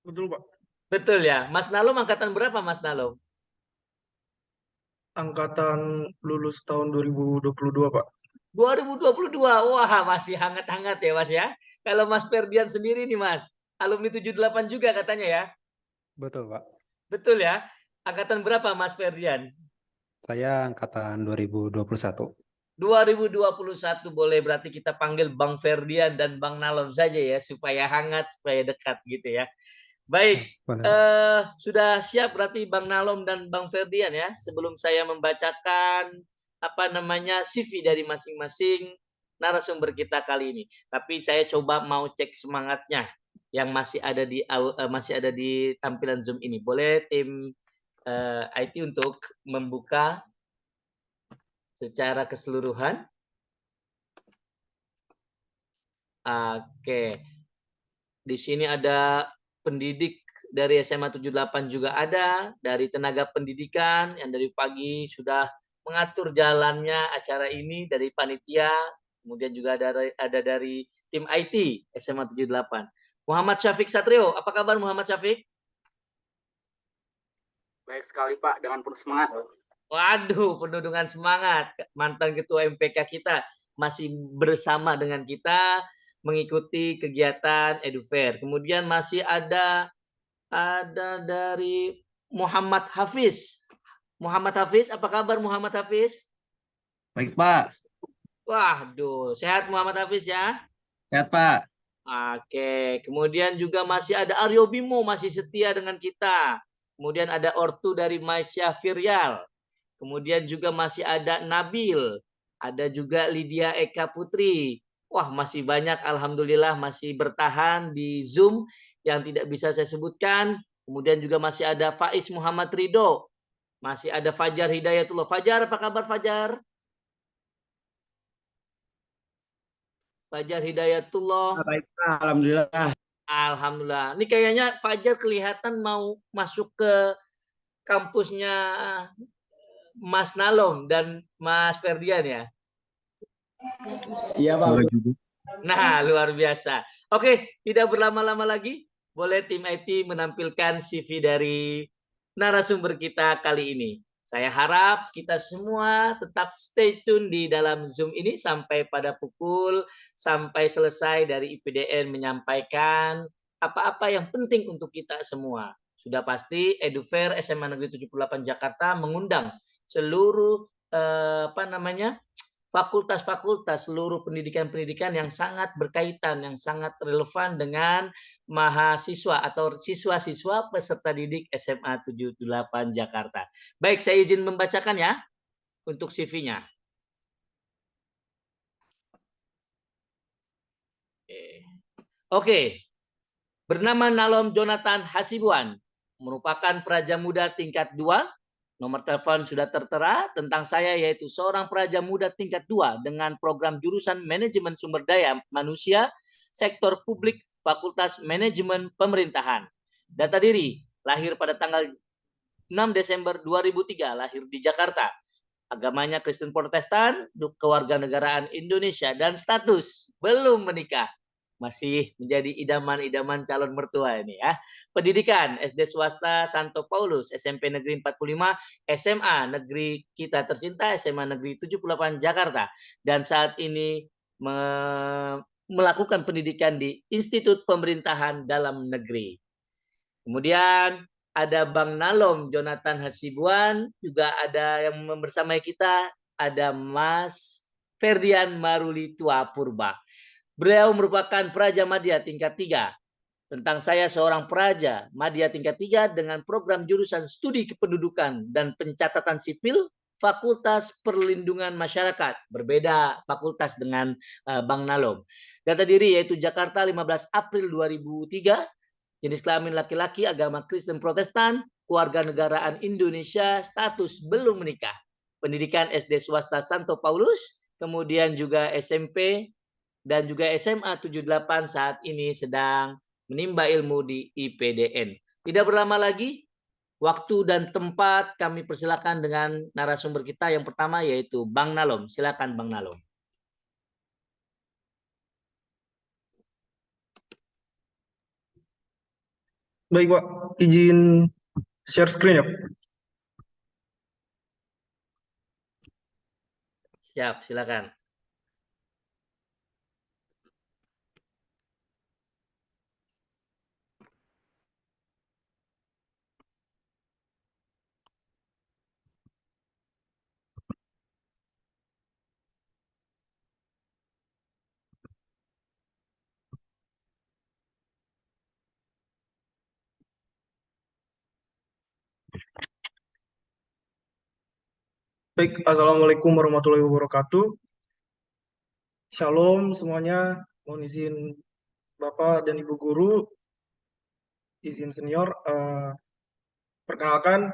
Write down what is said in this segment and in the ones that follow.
Betul, Pak. Betul ya. Mas Nalom angkatan berapa, Mas Nalom? Angkatan lulus tahun 2022, Pak. 2022. Wah, masih hangat-hangat ya, Mas ya. Kalau Mas Ferdian sendiri nih, Mas. Alumni 78 juga katanya ya. Betul, Pak. Betul ya. Angkatan berapa, Mas Ferdian? Saya angkatan 2021. 2021. Boleh berarti kita panggil Bang Ferdian dan Bang Nalom saja ya, supaya hangat, supaya dekat gitu ya. Baik, Siap, boleh. sudah siap berarti Bang Nalom dan Bang Ferdian ya. Sebelum saya membacakan CV dari masing-masing narasumber kita kali ini. Tapi saya coba mau cek semangatnya yang masih ada di tampilan Zoom ini. Boleh tim IT untuk membuka secara keseluruhan? Oke. Di sini ada pendidik dari SMA 78 juga ada, dari tenaga pendidikan yang dari pagi sudah mengatur jalannya acara ini, dari panitia, kemudian juga ada dari tim IT SMA 78. Muhammad Syafiq Satrio, apa kabar Muhammad Syafiq? Baik sekali Pak, dengan penuh semangat. Waduh, penuh dengan semangat. Mantan Ketua MPK kita masih bersama dengan kita mengikuti kegiatan EduFair. Kemudian masih ada dari Muhammad Hafiz. Muhammad Hafiz, apa kabar Muhammad Hafiz? Baik Pak. Waduh, sehat Muhammad Hafiz ya? Sehat Pak. Oke, kemudian juga masih ada Aryo Bimo masih setia dengan kita. Kemudian ada ortu dari Maisya Viryal. Kemudian juga masih ada Nabil. Ada juga Lydia Eka Putri. Wah, masih banyak alhamdulillah masih bertahan di Zoom yang tidak bisa saya sebutkan. Kemudian juga masih ada Faiz Muhammad Ridho. Masih ada Fajar Hidayatullah. Fajar, apa kabar Fajar? Fajar Hidayatullah. Baik Pak, alhamdulillah. Alhamdulillah. Ini kayaknya Fajar kelihatan mau masuk ke kampusnya Mas Nalom dan Mas Ferdian ya. Iya Pak. Nah, luar biasa. Oke, tidak berlama-lama lagi. Boleh tim IT menampilkan CV dari narasumber kita kali ini. Saya harap kita semua tetap stay tune di dalam Zoom ini sampai selesai dari IPDN menyampaikan apa-apa yang penting untuk kita semua. Sudah pasti EduFair SMA Negeri 78 Jakarta mengundang seluruh fakultas-fakultas, seluruh pendidikan-pendidikan yang sangat berkaitan, yang sangat relevan dengan mahasiswa atau siswa-siswa peserta didik SMA 78 Jakarta. Baik, saya izin membacakan ya untuk CV-nya. Oke. Bernama Nalom Jonathan Hasibuan, merupakan praja muda tingkat 2. Nomor telepon sudah tertera tentang saya, yaitu seorang praja muda tingkat 2 dengan program jurusan Manajemen Sumber Daya Manusia, Sektor Publik, Fakultas Manajemen Pemerintahan. Data diri, lahir pada tanggal 6 Desember 2003, lahir di Jakarta. Agamanya Kristen Protestan, kewarganegaraan Indonesia, dan status belum menikah. Masih menjadi idaman-idaman calon mertua ini ya. Pendidikan SD swasta Santo Paulus, SMP Negeri 45, SMA Negeri Kita Tercinta, SMA Negeri 78 Jakarta. Dan saat ini melakukan pendidikan di Institut Pemerintahan Dalam Negeri. Kemudian ada Bang Nalom Jonathan Hasibuan, juga ada yang bersama kita, ada Mas Ferdian Maruli Tua Purba. Beliau merupakan praja madya tingkat 3. Tentang saya, seorang praja madya tingkat 3 dengan program jurusan studi kependudukan dan pencatatan sipil, Fakultas Perlindungan Masyarakat. Berbeda fakultas dengan Bang Nalom. Data diri yaitu Jakarta 15 April 2003. Jenis kelamin laki-laki, agama Kristen Protestan, kewarganegaraan Indonesia, status belum menikah. Pendidikan SD swasta Santo Paulus, kemudian juga SMP dan juga SMA 78 saat ini sedang menimba ilmu di IPDN. Tidak berlama lagi, waktu dan tempat kami persilakan dengan narasumber kita yang pertama yaitu Bang Nalom. Silakan Bang Nalom. Baik, Pak. Izin share screen ya. Siap, silakan. Baik, Assalamualaikum warahmatullahi wabarakatuh. Shalom semuanya. Mohon izin Bapak dan Ibu Guru, izin senior. Perkenalkan,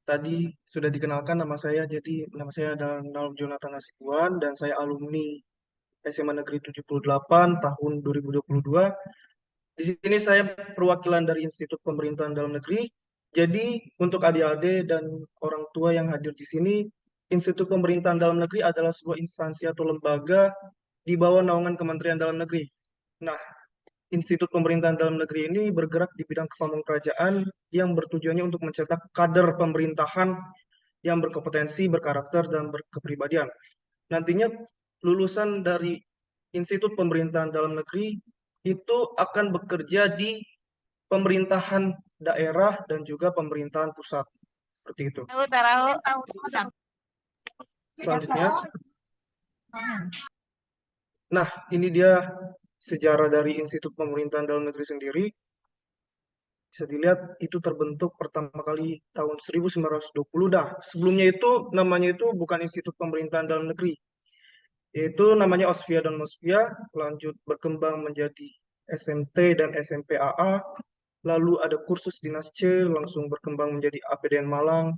tadi sudah dikenalkan nama saya. Jadi nama saya adalah Nalom Jonathan Hasibuan dan saya alumni SMA Negeri 78 tahun 2022. Di sini saya perwakilan dari Institut Pemerintahan Dalam Negeri. Jadi untuk adik-adik dan orang tua yang hadir di sini, Institut Pemerintahan Dalam Negeri adalah sebuah instansi atau lembaga di bawah naungan Kementerian Dalam Negeri. Nah, Institut Pemerintahan Dalam Negeri ini bergerak di bidang kepemudaan yang bertujuannya untuk mencetak kader pemerintahan yang berkompetensi, berkarakter, dan berkepribadian. Nantinya lulusan dari Institut Pemerintahan Dalam Negeri itu akan bekerja di pemerintahan daerah dan juga pemerintahan pusat. Seperti itu. Selanjutnya. Nah, ini dia sejarah dari Institut Pemerintahan Dalam Negeri sendiri. Bisa dilihat itu terbentuk pertama kali tahun 1920. Dah, sebelumnya itu namanya itu bukan Institut Pemerintahan Dalam Negeri. Yaitu namanya OSVIA dan MOSVIA, lanjut berkembang menjadi SMT dan SMPAA, lalu ada kursus Dinas C, langsung berkembang menjadi APDN Malang,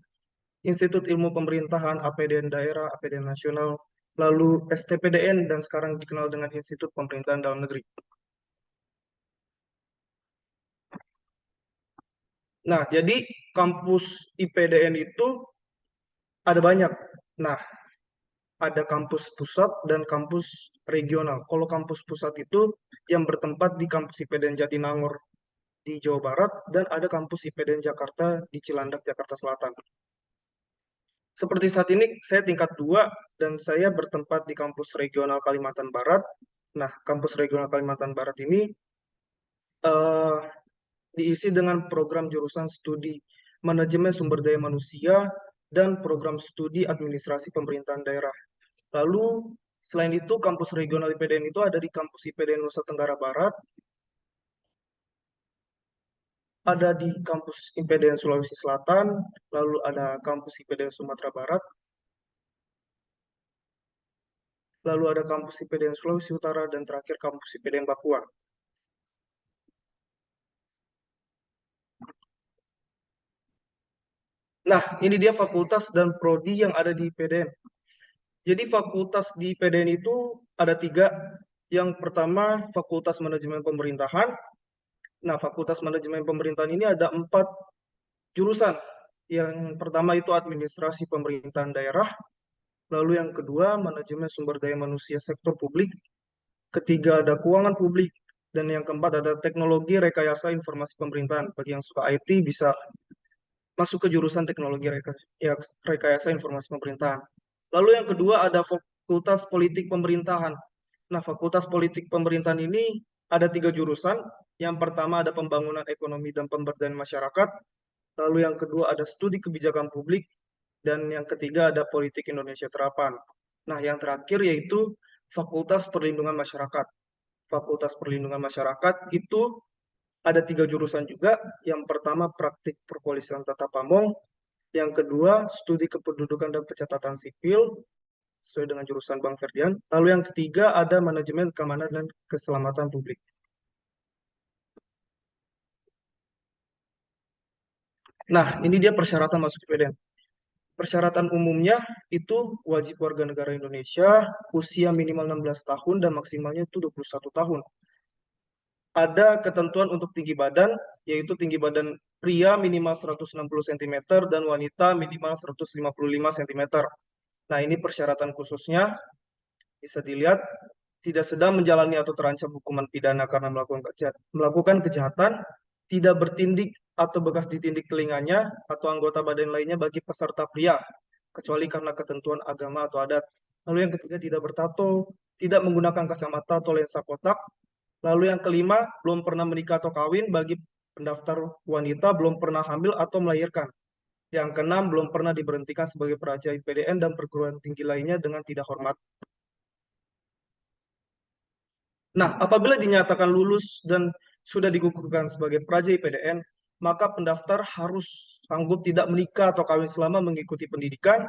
Institut Ilmu Pemerintahan, APDN Daerah, APDN Nasional, lalu STPDN, dan sekarang dikenal dengan Institut Pemerintahan Dalam Negeri. Nah, jadi kampus IPDN itu ada banyak. Nah, ada kampus pusat dan kampus regional. Kalau kampus pusat itu yang bertempat di kampus IPDN Jatinangor di Jawa Barat, dan ada kampus IPDN Jakarta di Cilandak, Jakarta Selatan. Seperti saat ini, saya tingkat 2 dan saya bertempat di kampus regional Kalimantan Barat. Nah, kampus regional Kalimantan Barat ini diisi dengan program jurusan studi Manajemen Sumber Daya Manusia dan program studi Administrasi Pemerintahan Daerah. Lalu, selain itu, kampus regional IPDN itu ada di kampus IPDN Nusa Tenggara Barat, ada di kampus IPDN Sulawesi Selatan, lalu ada kampus IPDN Sumatera Barat, lalu ada kampus IPDN Sulawesi Utara, dan terakhir kampus IPDN Papua. Nah, ini dia fakultas dan prodi yang ada di IPDN. Jadi fakultas di IPDN itu ada 3. Yang pertama, Fakultas Manajemen Pemerintahan. Nah, Fakultas Manajemen Pemerintahan ini ada 4 jurusan. Yang pertama itu Administrasi Pemerintahan Daerah. Lalu yang kedua, Manajemen Sumber Daya Manusia Sektor Publik. Ketiga, ada Keuangan Publik. Dan yang keempat, ada Teknologi Rekayasa Informasi Pemerintahan. Bagi yang suka IT, bisa masuk ke jurusan Teknologi Rekayasa Informasi Pemerintahan. Lalu yang kedua, ada Fakultas Politik Pemerintahan. Nah, Fakultas Politik Pemerintahan ini ada 3 jurusan. Yang pertama ada Pembangunan Ekonomi dan Pemberdayaan Masyarakat. Lalu yang kedua ada Studi Kebijakan Publik. Dan yang ketiga ada Politik Indonesia Terapan. Nah, yang terakhir yaitu Fakultas Perlindungan Masyarakat. Fakultas Perlindungan Masyarakat itu ada 3 jurusan juga. Yang pertama Praktik Perpolisian Tata Pamong. Yang kedua Studi Kependudukan dan Pencatatan Sipil sesuai dengan jurusan Bang Ferdian. Lalu yang ketiga ada Manajemen Keamanan dan Keselamatan Publik. Nah, ini dia persyaratan masuk IPDN. Persyaratan umumnya itu wajib warga negara Indonesia, usia minimal 16 tahun dan maksimalnya itu 21 tahun. Ada ketentuan untuk tinggi badan, yaitu tinggi badan pria minimal 160 cm dan wanita minimal 155 cm. Nah, ini persyaratan khususnya. Bisa dilihat, tidak sedang menjalani atau terancam hukuman pidana karena melakukan kejahatan, tidak bertindak atau bekas ditindik telinganya atau anggota badan lainnya bagi peserta pria, kecuali karena ketentuan agama atau adat. Lalu yang ketiga, tidak bertato, tidak menggunakan kacamata atau lensa kotak. Lalu yang kelima, belum pernah menikah atau kawin bagi pendaftar wanita, belum pernah hamil atau melahirkan. Yang keenam, belum pernah diberhentikan sebagai peraja IPDN dan perguruan tinggi lainnya dengan tidak hormat. Nah, apabila dinyatakan lulus dan sudah digugurkan sebagai peraja IPDN, maka pendaftar harus sanggup tidak menikah atau kawin selama mengikuti pendidikan,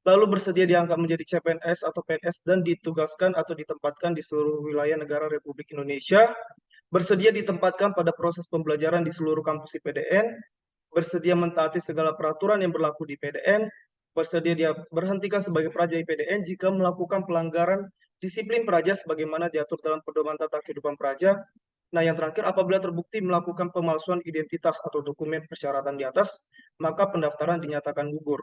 lalu bersedia diangkat menjadi CPNS atau PNS dan ditugaskan atau ditempatkan di seluruh wilayah negara Republik Indonesia, bersedia ditempatkan pada proses pembelajaran di seluruh kampus IPDN, bersedia mentaati segala peraturan yang berlaku di IPDN, bersedia dia berhentikan sebagai peraja IPDN jika melakukan pelanggaran disiplin peraja sebagaimana diatur dalam pedoman tata kehidupan peraja. Nah, yang terakhir, apabila terbukti melakukan pemalsuan identitas atau dokumen persyaratan di atas, maka pendaftaran dinyatakan gugur.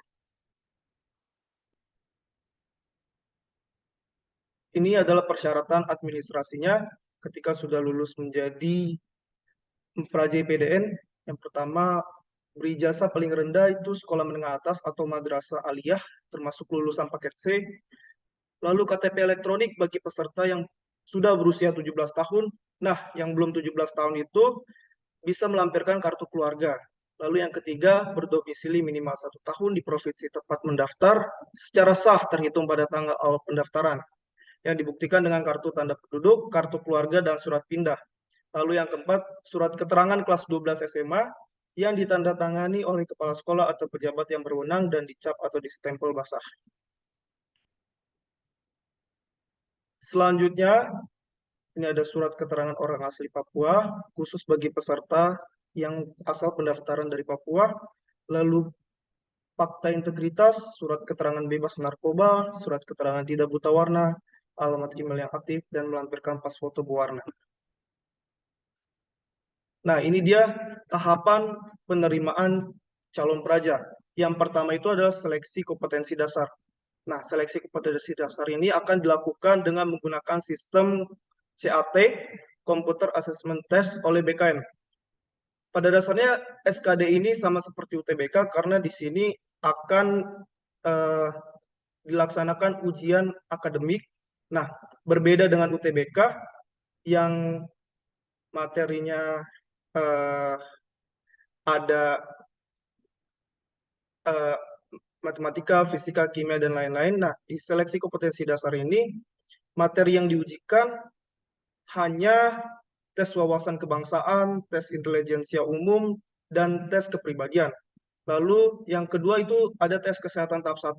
Ini adalah persyaratan administrasinya ketika sudah lulus menjadi peraja IPDN. Yang pertama, berijazah paling rendah itu sekolah menengah atas atau madrasah aliyah, termasuk lulusan paket C. Lalu KTP elektronik bagi peserta yang sudah berusia 17 tahun. Nah, yang belum 17 tahun itu bisa melampirkan kartu keluarga. Lalu yang ketiga, berdomisili minimal 1 tahun di provinsi tempat mendaftar secara sah terhitung pada tanggal awal pendaftaran, yang dibuktikan dengan kartu tanda penduduk, kartu keluarga, dan surat pindah. Lalu yang keempat, surat keterangan kelas 12 SMA yang ditandatangani oleh kepala sekolah atau pejabat yang berwenang dan dicap atau distempel basah. Selanjutnya, ini ada surat keterangan orang asli Papua, khusus bagi peserta yang asal pendaftaran dari Papua. Lalu fakta integritas, surat keterangan bebas narkoba, surat keterangan tidak buta warna, alamat email yang aktif, dan melampirkan pas foto berwarna. Nah, ini dia tahapan penerimaan calon peraja. Yang pertama itu adalah seleksi kompetensi dasar. Nah, seleksi kompetensi dasar ini akan dilakukan dengan menggunakan sistem CAT, Computer Assessment Test, oleh BKN. Pada dasarnya SKD ini sama seperti UTBK karena di sini akan dilaksanakan ujian akademik. Nah, berbeda dengan UTBK yang materinya ada matematika, fisika, kimia, dan lain-lain. Nah, di seleksi kompetensi dasar ini, materi yang diujikan hanya tes wawasan kebangsaan, tes intelijensia umum, dan tes kepribadian. Lalu yang kedua itu ada tes kesehatan tahap 1,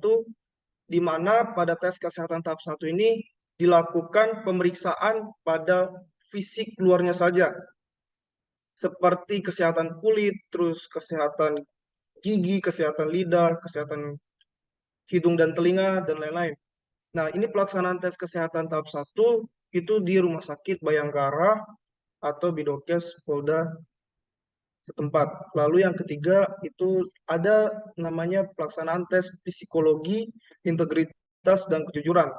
di mana pada tes kesehatan tahap 1 ini dilakukan pemeriksaan pada fisik luarnya saja, seperti kesehatan kulit, terus kesehatan gigi, kesehatan lidah, kesehatan hidung dan telinga, dan lain-lain. Nah, ini pelaksanaan tes kesehatan tahap 1 itu di Rumah Sakit Bayangkara atau Bidokes Polda setempat. Lalu yang ketiga itu ada namanya pelaksanaan tes psikologi, integritas, dan kejujuran.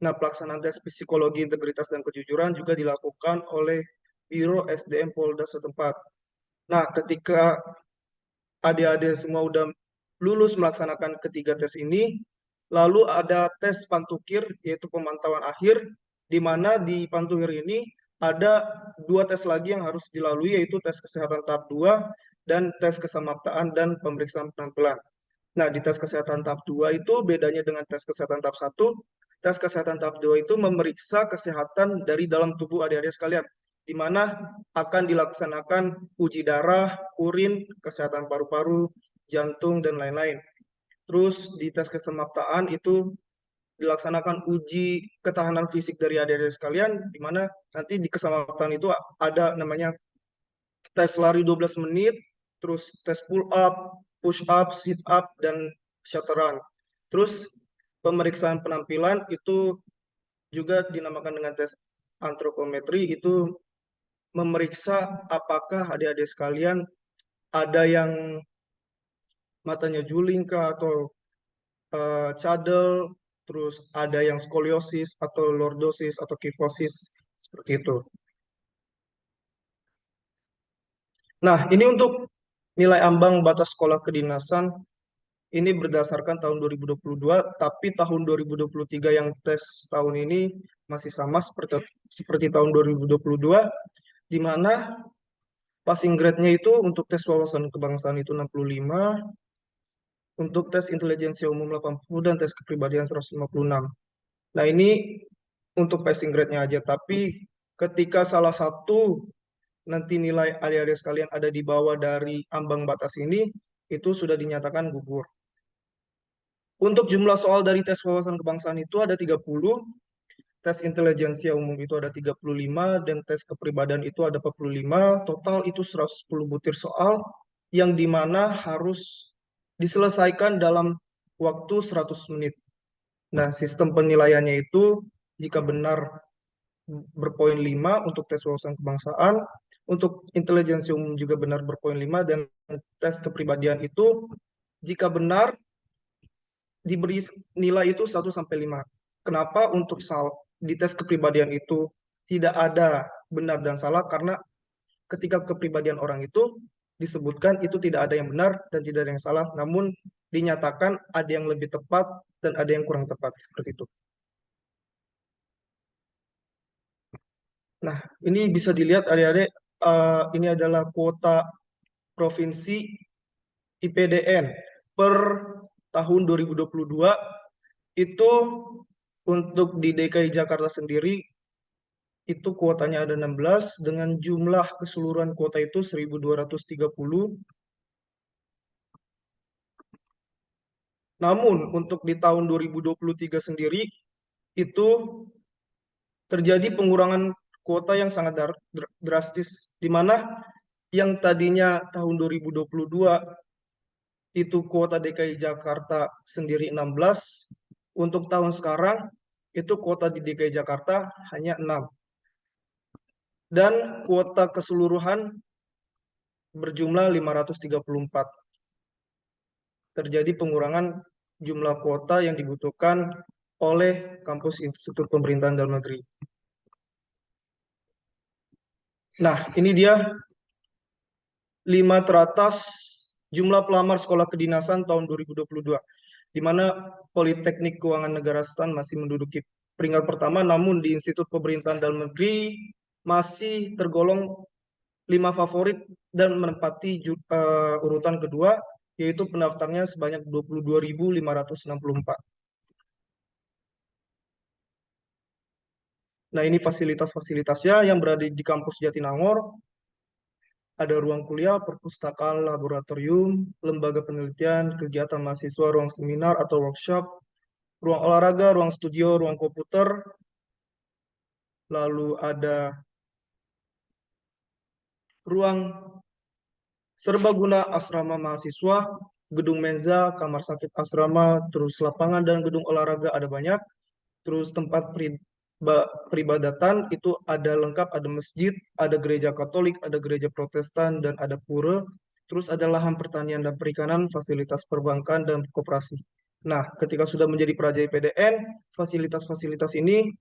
Nah, pelaksanaan tes psikologi, integritas, dan kejujuran juga dilakukan oleh Biro SDM Polda setempat. Nah, ketika adik-adik semua udah lulus melaksanakan ketiga tes ini, lalu ada tes pantukir, yaitu pemantauan akhir, di mana di pantukir ini ada 2 tes lagi yang harus dilalui, yaitu tes kesehatan tahap 2 dan tes kesamaptaan dan pemeriksaan penampilan. Nah, di tes kesehatan tahap 2 itu bedanya dengan tes kesehatan tahap 1. Tes kesehatan tahap 2 itu memeriksa kesehatan dari dalam tubuh adik-adik sekalian, di mana akan dilaksanakan uji darah, urin, kesehatan paru-paru, jantung, dan lain-lain. Terus di tes kesamaptaan itu dilaksanakan uji ketahanan fisik dari adik-adik sekalian, di mana nanti di kesamaptaan itu ada namanya tes lari 12 menit, terus tes pull up, push up, sit up, dan shutteran. Terus pemeriksaan penampilan itu juga dinamakan dengan tes antropometri, itu memeriksa apakah adik-adik sekalian ada yang matanya juling kah, atau cadel, terus ada yang skoliosis atau lordosis atau kifosis, seperti itu. Nah, ini untuk nilai ambang batas sekolah kedinasan ini berdasarkan tahun 2022, tapi tahun 2023 yang tes tahun ini masih sama seperti tahun 2022, di mana passing grade-nya itu untuk tes wawasan kebangsaan itu 65, untuk tes intelijensia umum 80, dan tes kepribadian 156. Nah, ini untuk passing grade-nya aja, tapi ketika salah satu nanti nilai adik-adik sekalian ada di bawah dari ambang batas ini, itu sudah dinyatakan gugur. Untuk jumlah soal dari tes wawasan kebangsaan itu ada 30, tes intelijensia umum itu ada 35, dan tes kepribadian itu ada 45, total itu 110 butir soal yang dimana harus diselesaikan dalam waktu 100 menit. Nah, sistem penilaiannya itu jika benar berpoin 5 untuk tes wawasan kebangsaan, untuk intelijensi umum juga benar berpoin 5, dan tes kepribadian itu jika benar diberi nilai itu 1-5. Kenapa untuk di tes kepribadian itu tidak ada benar dan salah? Karena ketika kepribadian orang itu disebutkan itu tidak ada yang benar dan tidak ada yang salah, namun dinyatakan ada yang lebih tepat dan ada yang kurang tepat, seperti itu. Nah, ini bisa dilihat adik-adik, ini adalah kuota provinsi IPDN per tahun 2022. Itu untuk di DKI Jakarta sendiri itu kuotanya ada 16 dengan jumlah keseluruhan kuota itu 1.230. Namun untuk di tahun 2023 sendiri itu terjadi pengurangan kuota yang sangat drastis, di mana yang tadinya tahun 2022 itu kuota DKI Jakarta sendiri 16, untuk tahun sekarang itu kuota di DKI Jakarta hanya 6. Dan kuota keseluruhan berjumlah 534. Terjadi pengurangan jumlah kuota yang dibutuhkan oleh kampus Institut Pemerintahan Dalam Negeri. Nah, ini dia 5 teratas jumlah pelamar sekolah kedinasan tahun 2022, di mana Politeknik Keuangan Negara STAN masih menduduki peringkat pertama, namun di Institut Pemerintahan Dalam Negeri masih tergolong 5 favorit dan menempati urutan kedua, yaitu pendaftarnya sebanyak 22.564. Nah, ini fasilitas-fasilitasnya yang berada di kampus Jatinangor. Ada ruang kuliah, perpustakaan, laboratorium, lembaga penelitian, kegiatan mahasiswa, ruang seminar atau workshop, ruang olahraga, ruang studio, ruang komputer, lalu ada ruang serbaguna asrama mahasiswa, gedung menza, kamar sakit asrama, terus lapangan dan gedung olahraga ada banyak. Terus tempat peribadatan itu ada lengkap, ada masjid, ada gereja Katolik, ada gereja Protestan, dan ada pura. Terus ada lahan pertanian dan perikanan, fasilitas perbankan dan koperasi. Nah, ketika sudah menjadi praja IPDN, fasilitas-fasilitas ini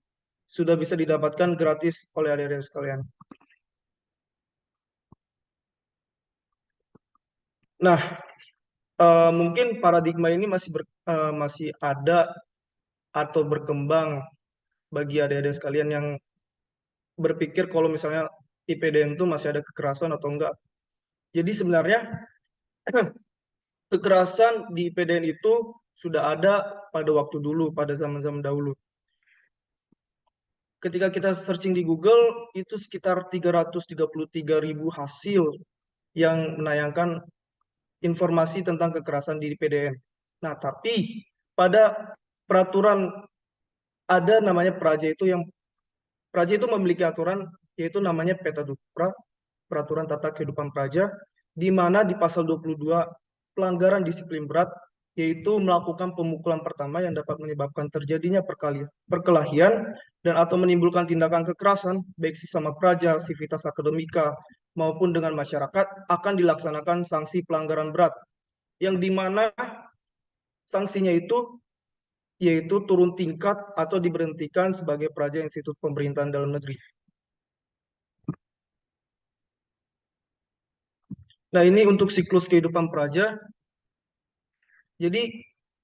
sudah bisa didapatkan gratis oleh adik-adik sekalian. Nah, mungkin paradigma ini masih ada atau berkembang bagi adik-adik sekalian yang berpikir kalau misalnya IPDN itu masih ada kekerasan atau enggak. Jadi sebenarnya kekerasan di IPDN itu sudah ada pada waktu dulu, pada zaman-zaman dahulu. Ketika kita searching di Google, itu sekitar 333.000 hasil yang menayangkan informasi tentang kekerasan di IPDN. Nah, tapi pada peraturan ada namanya Praja itu memiliki aturan yaitu namanya Peta Dupra, Peraturan Tata Kehidupan Praja, di mana di pasal 22 pelanggaran disiplin berat yaitu melakukan pemukulan pertama yang dapat menyebabkan terjadinya perkelahian dan atau menimbulkan tindakan kekerasan baik sesama praja, sivitas akademika maupun dengan masyarakat akan dilaksanakan sanksi pelanggaran berat yang dimana sanksinya itu yaitu turun tingkat atau diberhentikan sebagai praja Institut Pemerintahan Dalam Negeri. Nah, ini untuk siklus kehidupan praja. Jadi,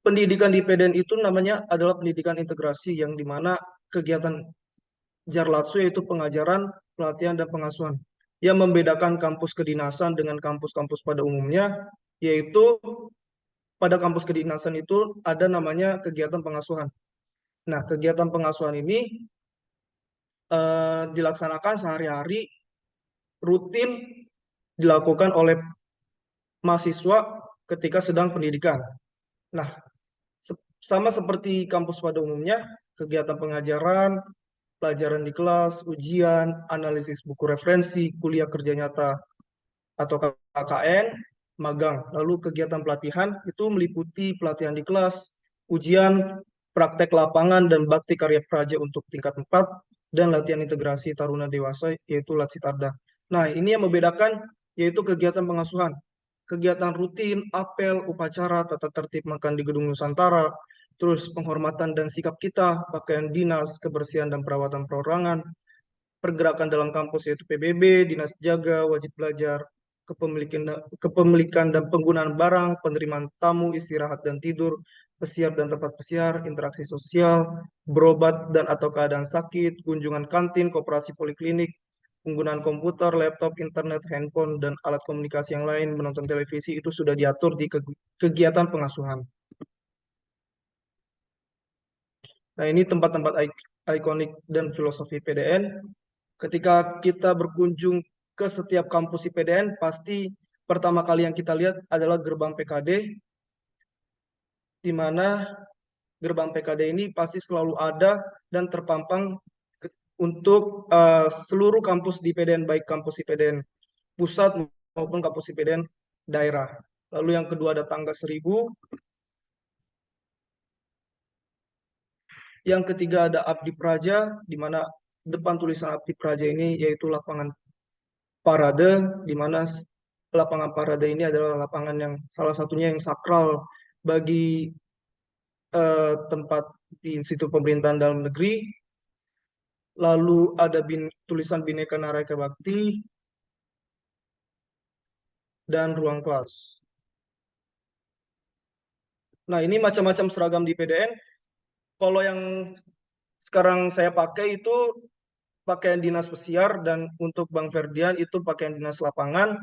pendidikan di PDN itu namanya adalah pendidikan integrasi yang dimana kegiatan Jarlatsu yaitu pengajaran, pelatihan, dan pengasuhan. Yang membedakan kampus kedinasan dengan kampus-kampus pada umumnya, yaitu pada kampus kedinasan itu ada namanya kegiatan pengasuhan. Nah, kegiatan pengasuhan ini dilaksanakan sehari-hari, rutin dilakukan oleh mahasiswa ketika sedang pendidikan. Nah, sama seperti kampus pada umumnya, kegiatan pengajaran, pelajaran di kelas, ujian, analisis buku referensi, kuliah kerja nyata atau KKN, magang. Lalu kegiatan pelatihan itu meliputi pelatihan di kelas, ujian, praktek lapangan, dan bakti karya praja untuk tingkat 4, dan latihan integrasi taruna dewasa yaitu Latsitarda. Nah, ini yang membedakan yaitu kegiatan pengasuhan. Kegiatan rutin, apel, upacara, tata tertib makan di Gedung Nusantara, terus penghormatan dan sikap kita, pakaian dinas, kebersihan dan perawatan perorangan, pergerakan dalam kampus yaitu PBB, dinas jaga, wajib belajar, kepemilikan dan penggunaan barang, penerimaan tamu, istirahat dan tidur, pesiar dan tempat pesiar, interaksi sosial, berobat dan atau keadaan sakit, kunjungan kantin, koperasi poliklinik, penggunaan komputer, laptop, internet, handphone, dan alat komunikasi yang lain, menonton televisi, itu sudah diatur di kegiatan pengasuhan. Nah, ini tempat-tempat ikonik dan filosofi PDN. Ketika kita berkunjung ke setiap kampus IPDN, pasti pertama kali yang kita lihat adalah gerbang PKD, di mana gerbang PKD ini pasti selalu ada dan terpampang untuk seluruh kampus di IPDN, baik kampus IPDN pusat maupun kampus IPDN daerah. Lalu yang kedua ada tangga 1000. Yang ketiga ada Abdi Praja, di mana depan tulisan Abdi Praja ini yaitu lapangan parade, di mana lapangan parade ini adalah lapangan yang salah satunya yang sakral bagi tempat di Institut Pemerintahan Dalam Negeri. Lalu ada tulisan Bhinneka Naraka Bakti dan ruang kelas. Nah, ini macam-macam seragam di PDN. Kalau yang sekarang saya pakai itu pakaian dinas pesiar, dan untuk Bang Ferdian itu pakaian dinas lapangan.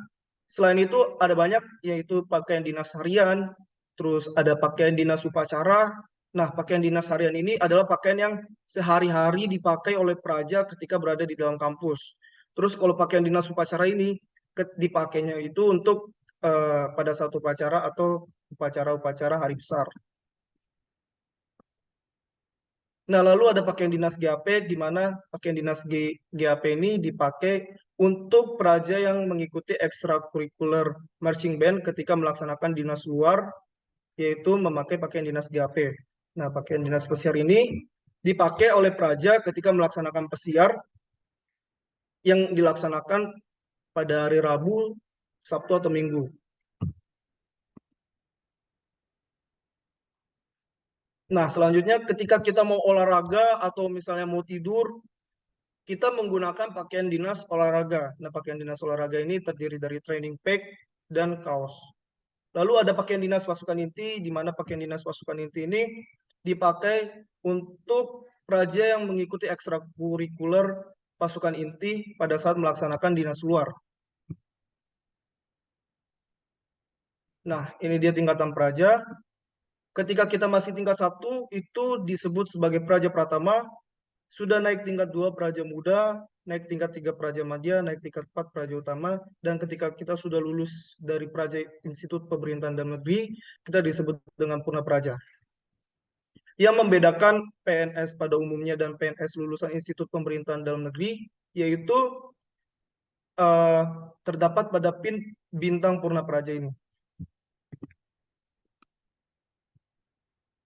Selain itu ada banyak, yaitu pakaian dinas harian, terus ada pakaian dinas upacara. Nah, pakaian dinas harian ini adalah pakaian yang sehari-hari dipakai oleh praja ketika berada di dalam kampus. Terus kalau pakaian dinas upacara ini dipakainya itu untuk pada satu upacara atau upacara-upacara hari besar. Nah, lalu ada pakaian dinas GAP, di mana pakaian dinas GAP ini dipakai untuk praja yang mengikuti ekstrakurikuler marching band ketika melaksanakan dinas luar, yaitu memakai pakaian dinas GAP. Nah, pakaian dinas pesiar ini dipakai oleh praja ketika melaksanakan pesiar yang dilaksanakan pada hari Rabu, Sabtu, atau Minggu. Nah, selanjutnya ketika kita mau olahraga atau misalnya mau tidur, kita menggunakan pakaian dinas olahraga. Nah, pakaian dinas olahraga ini terdiri dari training pack dan kaos. Lalu ada pakaian dinas pasukan inti, di mana pakaian dinas pasukan inti ini dipakai untuk praja yang mengikuti ekstrakurikuler pasukan inti pada saat melaksanakan dinas luar. Nah, ini dia tingkatan praja. Ketika kita masih tingkat 1, itu disebut sebagai praja pratama. Sudah naik tingkat 2 praja muda, naik tingkat 3 praja madya, naik tingkat 4 praja utama, dan ketika kita sudah lulus dari praja Institut Pemerintahan Dalam Negeri, kita disebut dengan purna praja. Yang membedakan PNS pada umumnya dan PNS lulusan Institut Pemerintahan Dalam Negeri, yaitu terdapat pada pin bintang purna praja ini.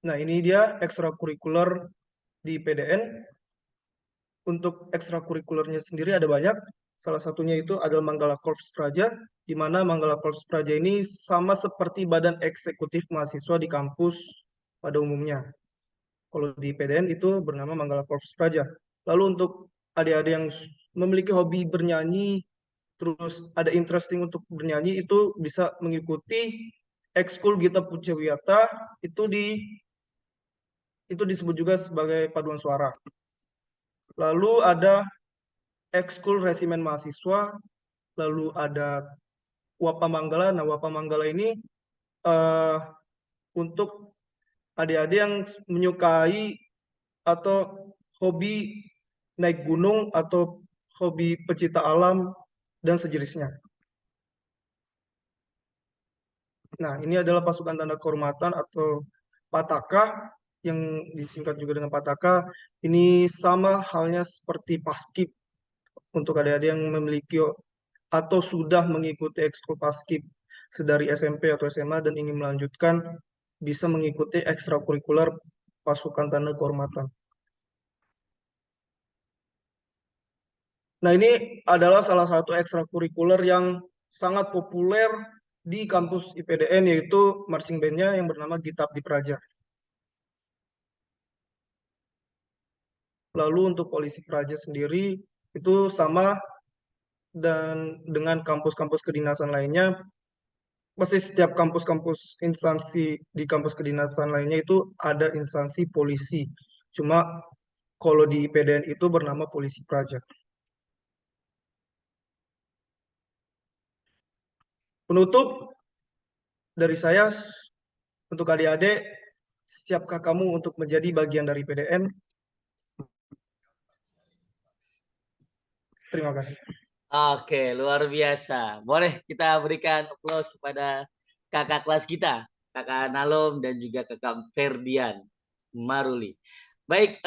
Nah, ini dia ekstrakurikuler di PDN. Untuk ekstrakurikulernya sendiri ada banyak. Salah satunya itu adalah Manggala Korps Praja, di mana Manggala Korps Praja ini sama seperti badan eksekutif mahasiswa di kampus pada umumnya. Kalau di PDN itu bernama Manggala Korps Praja. Lalu untuk adik-adik yang memiliki hobi bernyanyi terus ada interesting untuk bernyanyi, itu bisa mengikuti ekskul Gita Puja Wiyata, itu disebut juga sebagai paduan suara. Lalu ada ekskul resimen mahasiswa, lalu ada Wapa Manggala. Nah, Wapa Manggala ini untuk adik-adik yang menyukai atau hobi naik gunung atau hobi pecinta alam dan sejenisnya. Nah, ini adalah pasukan tanda kehormatan atau Pataka, yang disingkat juga dengan Pataka. Ini sama halnya seperti Paskib untuk adik-adik yang memiliki atau sudah mengikuti ekskul Paskib sedari SMP atau SMA dan ingin melanjutkan, bisa mengikuti ekstrakurikuler pasukan tanda kehormatan. Nah, ini adalah salah satu ekstrakurikuler yang sangat populer di kampus IPDN, yaitu marching band-nya yang bernama Gita Abdi Praja. Lalu untuk Polisi Praja sendiri itu sama dan dengan kampus-kampus kedinasan lainnya, pasti setiap kampus-kampus instansi di kampus kedinasan lainnya itu ada instansi polisi. Cuma kalau di IPDN itu bernama Polisi Praja. Penutup dari saya untuk adik-adik, siapkah kamu untuk menjadi bagian dari PDN? Terima kasih. Oke, luar biasa. Boleh kita berikan aplaus kepada kakak kelas kita, kakak Nalom dan juga kakak Ferdian Maruli. Baik,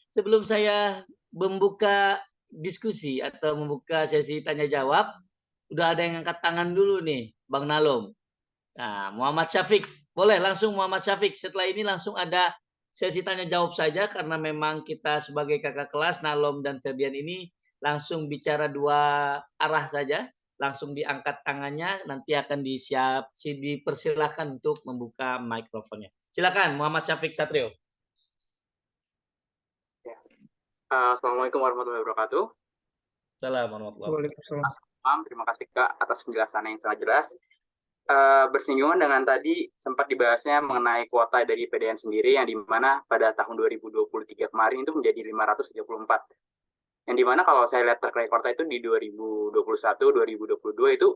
sebelum saya membuka diskusi atau membuka sesi tanya jawab, udah ada yang angkat tangan dulu nih, Bang Nalom. Nah, Muhammad Syafiq, boleh langsung Muhammad Syafiq. Setelah ini langsung ada sesi tanya jawab saja karena memang kita sebagai kakak kelas Nalom dan Ferdian ini langsung bicara dua arah saja, langsung diangkat tangannya, nanti akan dipersilakan untuk membuka mikrofonnya. Silakan Muhammad Syafiq Satrio. Assalamualaikum warahmatullahi wabarakatuh. Assalamualaikum warahmatullahi Waalaikumsalam. Terima kasih Kak atas penjelasannya yang sangat jelas. Bersinggungan dengan tadi sempat dibahasnya mengenai kuota dari PDN sendiri, yang dimana pada tahun 2023 kemarin itu menjadi 534. Yang dimana kalau saya lihat track record itu di 2021, 2022 itu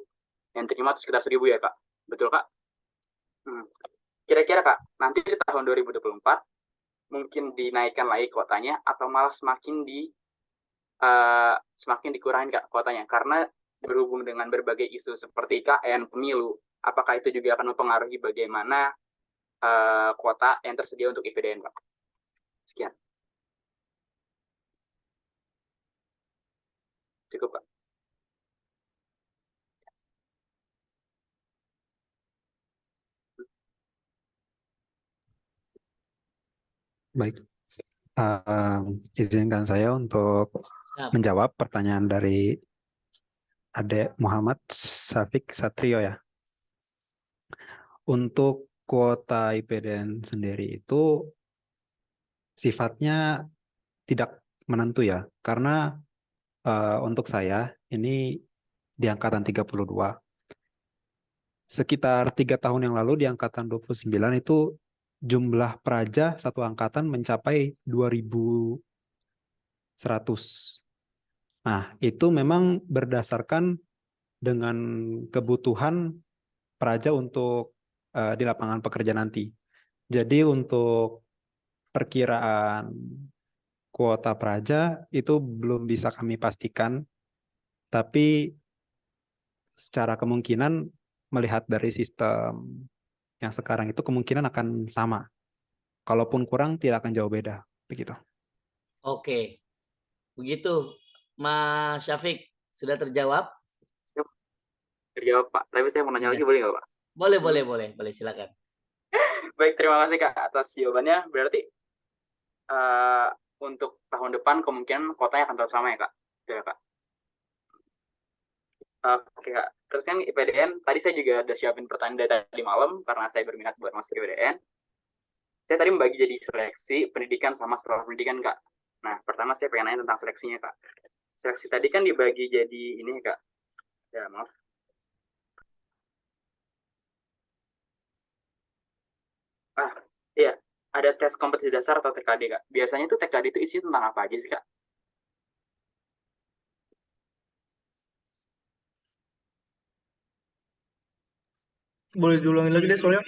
yang terima itu sekitar 1.000 ya Kak. Betul Kak? Kira-kira Kak, nanti di tahun 2024 mungkin dinaikkan lagi kuotanya atau malah semakin dikurangin Kak kuotanya, karena berhubung dengan berbagai isu seperti IKN, pemilu, apakah itu juga akan mempengaruhi bagaimana kuota yang tersedia untuk IPDN Kak? Sekian. Cukup Kak. Baik, izinkan saya untuk menjawab pertanyaan dari Adek Muhammad Syafiq Satrio ya. Untuk kuota IPDN sendiri itu sifatnya tidak menentu ya, karena untuk saya ini di angkatan 32. Sekitar 3 tahun yang lalu di angkatan 29 itu jumlah praja satu angkatan mencapai 2.100. Nah, itu memang berdasarkan dengan kebutuhan praja untuk di lapangan pekerja nanti. Jadi untuk perkiraan kuota praja itu belum bisa kami pastikan, tapi secara kemungkinan melihat dari sistem yang sekarang itu kemungkinan akan sama. Kalaupun kurang tidak akan jauh beda, begitu. Oke. Begitu Mas Syafiq, sudah terjawab? Terjawab Pak, tapi saya mau nanya lagi boleh nggak Pak? Boleh, silakan. Baik, terima kasih Kak atas jawabannya. Berarti untuk tahun depan kemungkinan kuotanya akan tetap sama ya Kak? Ya Kak. Oke Kak, terus kan IPDN, tadi saya juga udah siapin pertanyaan dari tadi malam karena saya berminat buat masuk IPDN. Saya tadi membagi jadi seleksi, pendidikan, sama setelah pendidikan Kak. Nah, pertama saya pengen nanya tentang seleksinya Kak. Seleksi tadi kan dibagi jadi ini Kak, Ya, maaf. Ah, iya. Ada tes kompetensi dasar atau TKD, Kak. Biasanya tuh TKD itu isi tentang apa aja sih, Kak? Boleh diulangin lagi deh soalnya.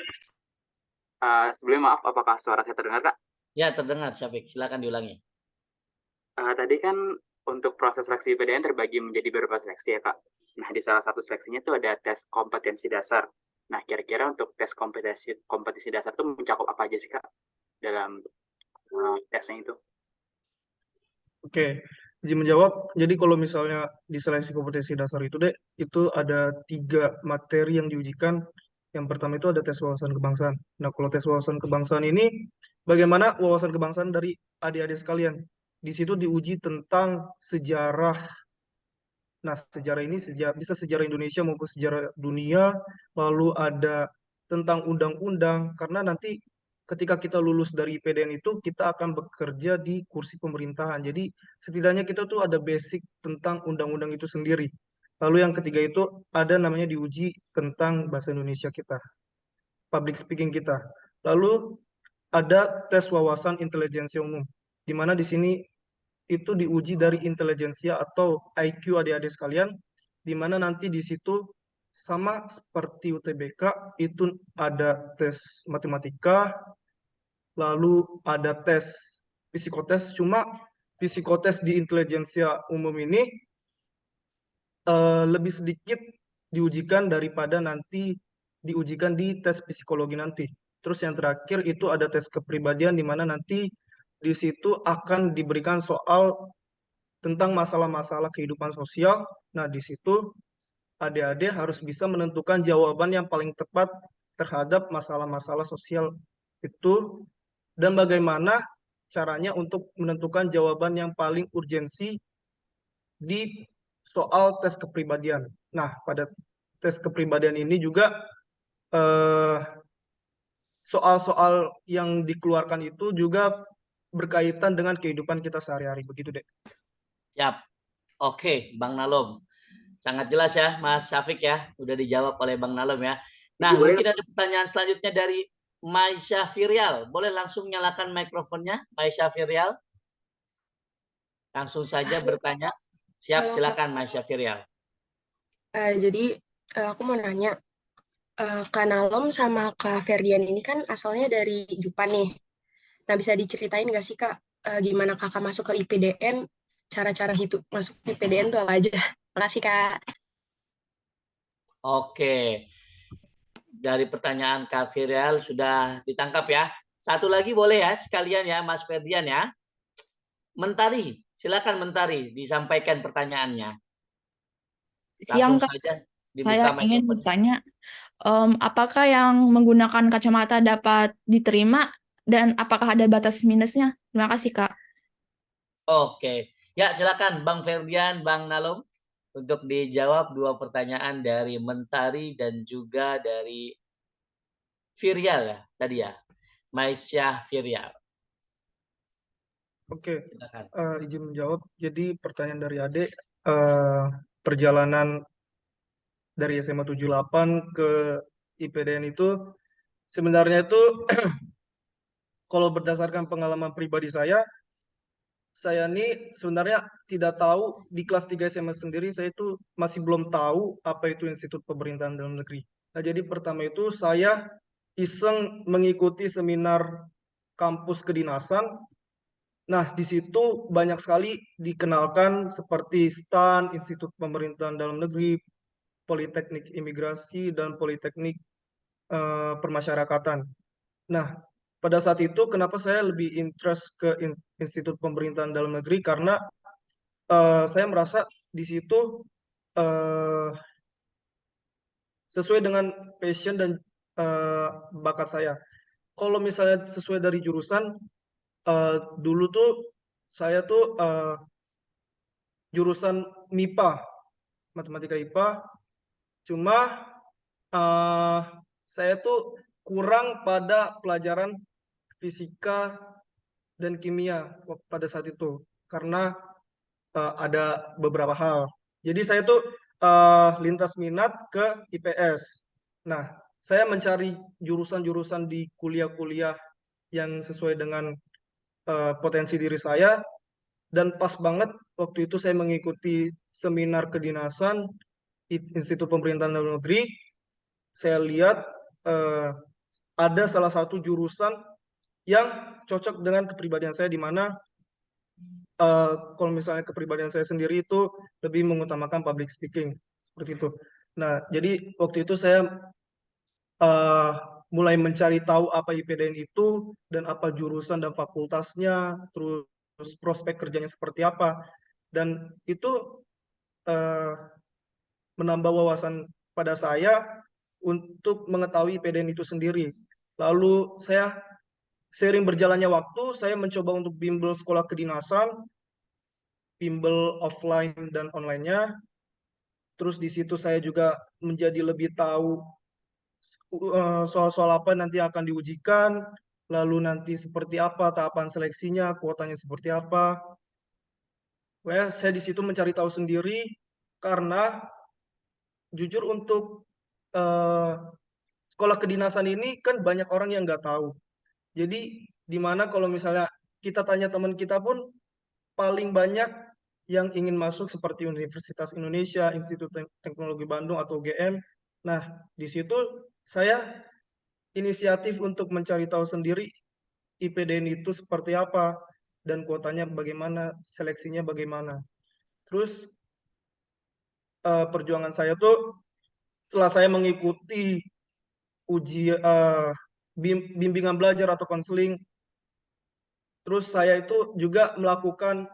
Sebelumnya maaf, apakah suara saya terdengar, Kak? Ya, terdengar, Syafiq. Silakan diulangi. Tadi kan untuk proses seleksi PDN terbagi menjadi beberapa seleksi ya, Kak. Nah, di salah satu seleksinya tuh ada tes kompetensi dasar. Nah, kira-kira untuk tes kompetensi dasar itu mencakup apa aja sih, Kak, dalam tesnya itu? Oke, izin menjawab. Jadi kalau misalnya di seleksi kompetensi dasar itu deh, itu ada 3 materi yang diujikan. Yang pertama itu ada tes wawasan kebangsaan. Nah, kalau tes wawasan kebangsaan ini, bagaimana wawasan kebangsaan dari adik-adik sekalian? Di situ diuji tentang sejarah. Nah, sejarah ini bisa sejarah Indonesia maupun sejarah dunia, lalu ada tentang undang-undang, karena nanti ketika kita lulus dari IPDN itu, kita akan bekerja di kursi pemerintahan. Jadi, setidaknya kita tuh ada basic tentang undang-undang itu sendiri. Lalu yang ketiga itu ada namanya diuji tentang bahasa Indonesia kita, public speaking kita. Lalu ada tes wawasan intelijensia umum, di mana di sini itu diuji dari intelijensia atau IQ adik-adik sekalian, di mana nanti di situ sama seperti UTBK, itu ada tes matematika, lalu ada tes psikotes, cuma psikotes di intelijensia umum ini lebih sedikit diujikan daripada nanti diujikan di tes psikologi nanti. Terus yang terakhir itu ada tes kepribadian, di mana nanti di situ akan diberikan soal tentang masalah-masalah kehidupan sosial. Nah, di situ adik-adik harus bisa menentukan jawaban yang paling tepat terhadap masalah-masalah sosial itu, dan bagaimana caranya untuk menentukan jawaban yang paling urgensi di soal tes kepribadian. Nah, pada tes kepribadian ini juga soal-soal yang dikeluarkan itu juga berkaitan dengan kehidupan kita sehari-hari. Begitu, Dek. Yap. Oke, Bang Nalom. Sangat jelas ya, Mas Syafiq ya. Udah dijawab oleh Bang Nalom ya. Nah, Boleh. mungkin ada pertanyaan selanjutnya dari Maisha Firial. Boleh langsung nyalakan mikrofonnya, Maisha Firial. Langsung saja bertanya. Siap, Halo, silakan Maisha Firial. Jadi aku mau nanya, Kak Nalom sama Kak Ferdian ini kan asalnya dari Jupan nih. Nah, bisa diceritain nggak sih Kak, gimana Kakak masuk ke IPDN, cara-cara gitu masuk IPDN tuh apa aja? Makasih Kak. Oke. Dari pertanyaan Kak Firial sudah ditangkap ya. Satu lagi boleh ya sekalian ya Mas Ferdian ya. Mentari, silakan Mentari disampaikan pertanyaannya. Siang, Langsung Kak. saja Saya dibuka ingin mikrofon. bertanya, apakah yang menggunakan kacamata dapat diterima dan apakah ada batas minusnya? Terima kasih, Kak. Oke. Ya, silakan Bang Ferdian, Bang Nalom untuk dijawab 2 pertanyaan dari Mentari dan juga dari Firial ya tadi ya. Maisyah Firial. Oke, Silakan. izin menjawab. Jadi pertanyaan dari adik, perjalanan dari SMA 78 ke IPDN itu sebenarnya itu kalau berdasarkan pengalaman pribadi saya ini sebenarnya tidak tahu di kelas 3 SMA sendiri, saya itu masih belum tahu apa itu Institut Pemerintahan Dalam Negeri. Nah, jadi pertama itu saya iseng mengikuti seminar kampus kedinasan. Nah, di situ banyak sekali dikenalkan seperti STAN, Institut Pemerintahan Dalam Negeri, Politeknik Imigrasi, dan Politeknik Permasyarakatan. Nah, pada saat itu kenapa saya lebih interest ke Institut Pemerintahan Dalam Negeri, karena saya merasa di situ sesuai dengan passion dan bakat saya. Kalau misalnya sesuai dari jurusan, dulu tuh saya tuh jurusan MIPA, matematika IPA, cuma saya tuh kurang pada pelajaran fisika dan kimia pada saat itu, karena ada beberapa hal. Jadi saya tuh lintas minat ke IPS. Nah, saya mencari jurusan-jurusan di kuliah-kuliah yang sesuai dengan potensi diri saya, dan pas banget waktu itu saya mengikuti seminar kedinasan Institut Pemerintahan Dalam Negeri. Saya lihat ada salah satu jurusan yang cocok dengan kepribadian saya, di mana kalau misalnya kepribadian saya sendiri itu lebih mengutamakan public speaking, seperti itu. Nah, jadi waktu itu saya mulai mencari tahu apa IPDN itu dan apa jurusan dan fakultasnya, terus prospek kerjanya seperti apa, dan itu menambah wawasan pada saya untuk mengetahui IPDN itu sendiri. Lalu saya seiring berjalannya waktu, saya mencoba untuk bimbel sekolah kedinasan, bimbel offline dan online-nya. Terus di situ saya juga menjadi lebih tahu soal-soal apa nanti akan diujikan, lalu nanti seperti apa tahapan seleksinya, kuotanya seperti apa. Saya di situ mencari tahu sendiri, karena jujur untuk sekolah kedinasan ini kan banyak orang yang nggak tahu. Jadi di mana kalau misalnya kita tanya teman kita pun, paling banyak yang ingin masuk seperti Universitas Indonesia, Institut Teknologi Bandung atau UGM. Nah, di situ saya inisiatif untuk mencari tahu sendiri IPDN itu seperti apa, dan kuotanya bagaimana, seleksinya bagaimana. Terus perjuangan saya tuh setelah saya mengikuti bimbingan belajar atau konseling, terus saya itu juga melakukan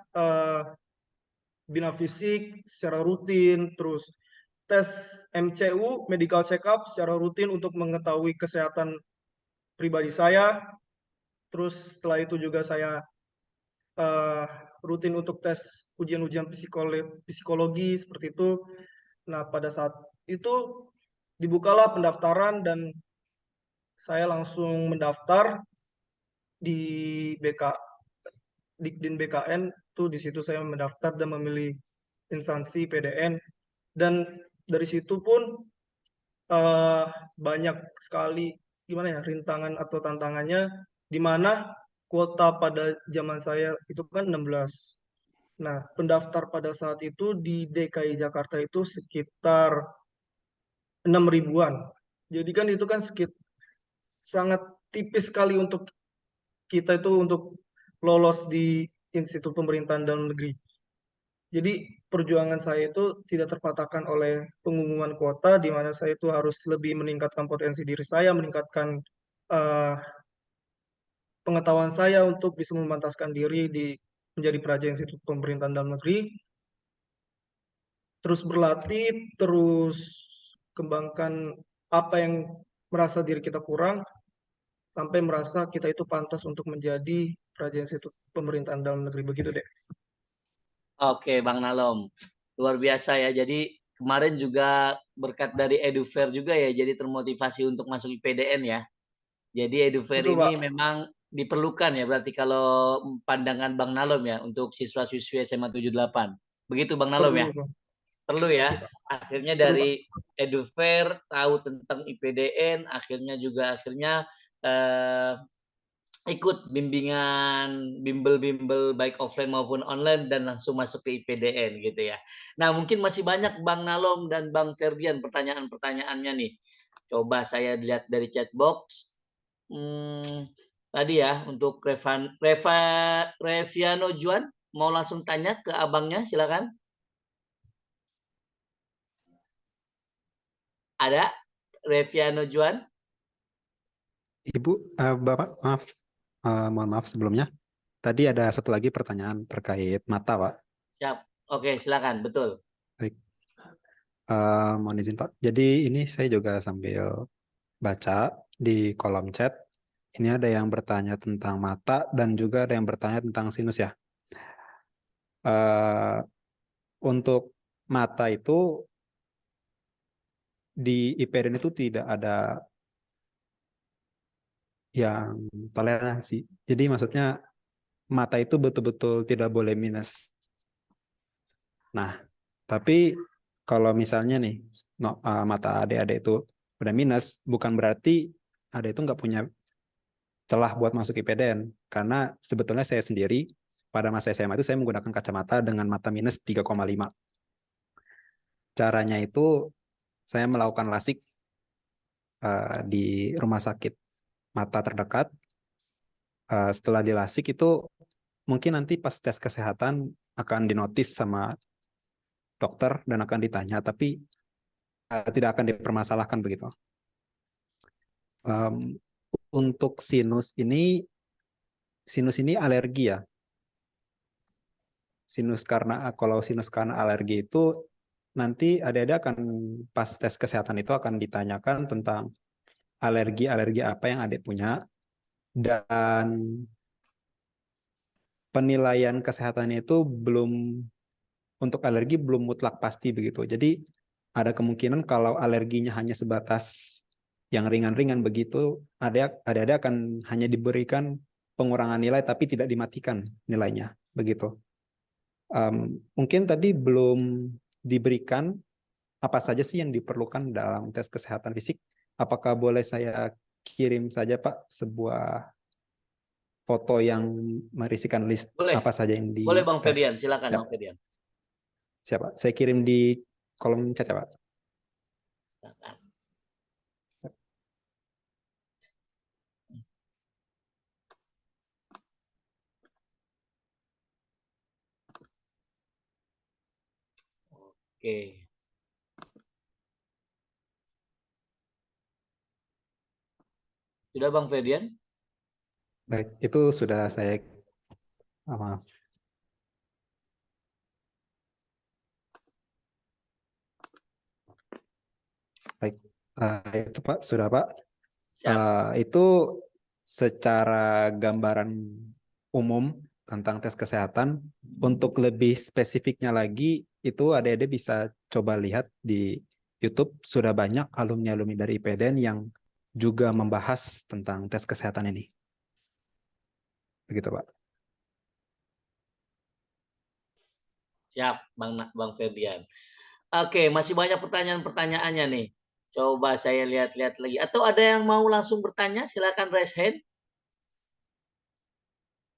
bina fisik secara rutin, terus tes MCU, medical check up secara rutin untuk mengetahui kesehatan pribadi saya. Terus setelah itu juga saya rutin untuk tes ujian-ujian psikologi seperti itu. Nah, pada saat itu dibukalah pendaftaran dan saya langsung mendaftar di Dikdin BKN. Tuh di situ saya mendaftar dan memilih instansi PDN, dan dari situ pun banyak sekali rintangan atau tantangannya, di mana kuota pada zaman saya itu kan 16. Nah, pendaftar pada saat itu di DKI Jakarta itu sekitar 6.000-an. Jadi kan itu kan sangat tipis sekali untuk kita itu untuk lolos di Institut Pemerintahan Dalam Negeri. Jadi perjuangan saya itu tidak terpatahkan oleh pengumuman kuota, di mana saya itu harus lebih meningkatkan potensi diri saya, meningkatkan pengetahuan saya untuk bisa memantaskan diri menjadi peraja Institut Pemerintahan Dalam Negeri. Terus berlatih, terus kembangkan apa yang merasa diri kita kurang, sampai merasa kita itu pantas untuk menjadi peraja Institut Pemerintahan Dalam Negeri. Begitu deh. Oke, Bang Nalom. Luar biasa ya. Jadi kemarin juga berkat dari EduFair juga ya, jadi termotivasi untuk masuk IPDN ya. Jadi EduFair Betul, ini Pak. memang diperlukan ya, berarti kalau pandangan Bang Nalom ya, untuk siswa-siswi SMA 78. Begitu Bang Nalom ya? Perlu, Pak. Perlu ya. Akhirnya Perlu, dari EduFair tahu tentang IPDN, akhirnya ikut bimbel-bimbel baik offline maupun online, dan langsung masuk ke IPDN gitu ya. Nah, mungkin masih banyak Bang Nalom dan Bang Ferdian pertanyaan-pertanyaannya nih. Coba saya lihat dari chat box. Tadi ya, untuk Reviano Juan, mau langsung tanya ke abangnya, silakan. Ada Reviano Juan? Ibu, Bapak, maaf. Mohon maaf sebelumnya. Tadi ada satu lagi pertanyaan terkait mata, Pak. Siap. Oke, silakan. Betul. Baik. Mohon izin, Pak. Jadi ini saya juga sambil baca di kolom chat. Ini ada yang bertanya tentang mata dan juga ada yang bertanya tentang sinus ya. Untuk mata itu di IPDN itu tidak ada yang toleransi. Jadi maksudnya mata itu betul-betul tidak boleh minus. Nah, tapi kalau misalnya nih mata adik-adik itu udah minus, bukan berarti adik itu nggak punya celah buat masuk IPDN. Karena sebetulnya saya sendiri pada masa SMA itu saya menggunakan kacamata dengan mata minus 3,5. Caranya itu saya melakukan LASIK di rumah sakit mata terdekat. Setelah di LASIK itu mungkin nanti pas tes kesehatan akan dinotis sama dokter dan akan ditanya, tapi tidak akan dipermasalahkan begitu. Untuk sinus ini alergi ya. Kalau sinus karena alergi itu nanti ada akan pas tes kesehatan itu akan ditanyakan tentang alergi apa yang adik punya, dan penilaian kesehatannya itu untuk alergi belum mutlak pasti begitu. Jadi ada kemungkinan kalau alerginya hanya sebatas yang ringan-ringan begitu, adik-adik akan hanya diberikan pengurangan nilai tapi tidak dimatikan nilainya begitu. Mungkin tadi belum diberikan apa saja sih yang diperlukan dalam tes kesehatan fisik. Apakah boleh saya kirim saja Pak sebuah foto yang merisikan list Boleh. apa saja yang di Boleh Bang tes? Ferdian, silakan Siap. Bang Ferdian. Siapa? Saya kirim di kolom chat ya Pak. Silakan. Oke. Sudah Bang Ferdian? Baik, itu sudah saya maaf. Baik, itu Pak, sudah Pak. Itu secara gambaran umum tentang tes kesehatan. Untuk lebih spesifiknya lagi, itu adik-adik bisa coba lihat di YouTube, sudah banyak alumni-alumni dari IPDN yang juga membahas tentang tes kesehatan ini. Begitu Pak. Siap, Bang Ferdian. Oke, masih banyak pertanyaan-pertanyaannya nih. Coba saya lihat-lihat lagi. Atau ada yang mau langsung bertanya? Silakan raise hand.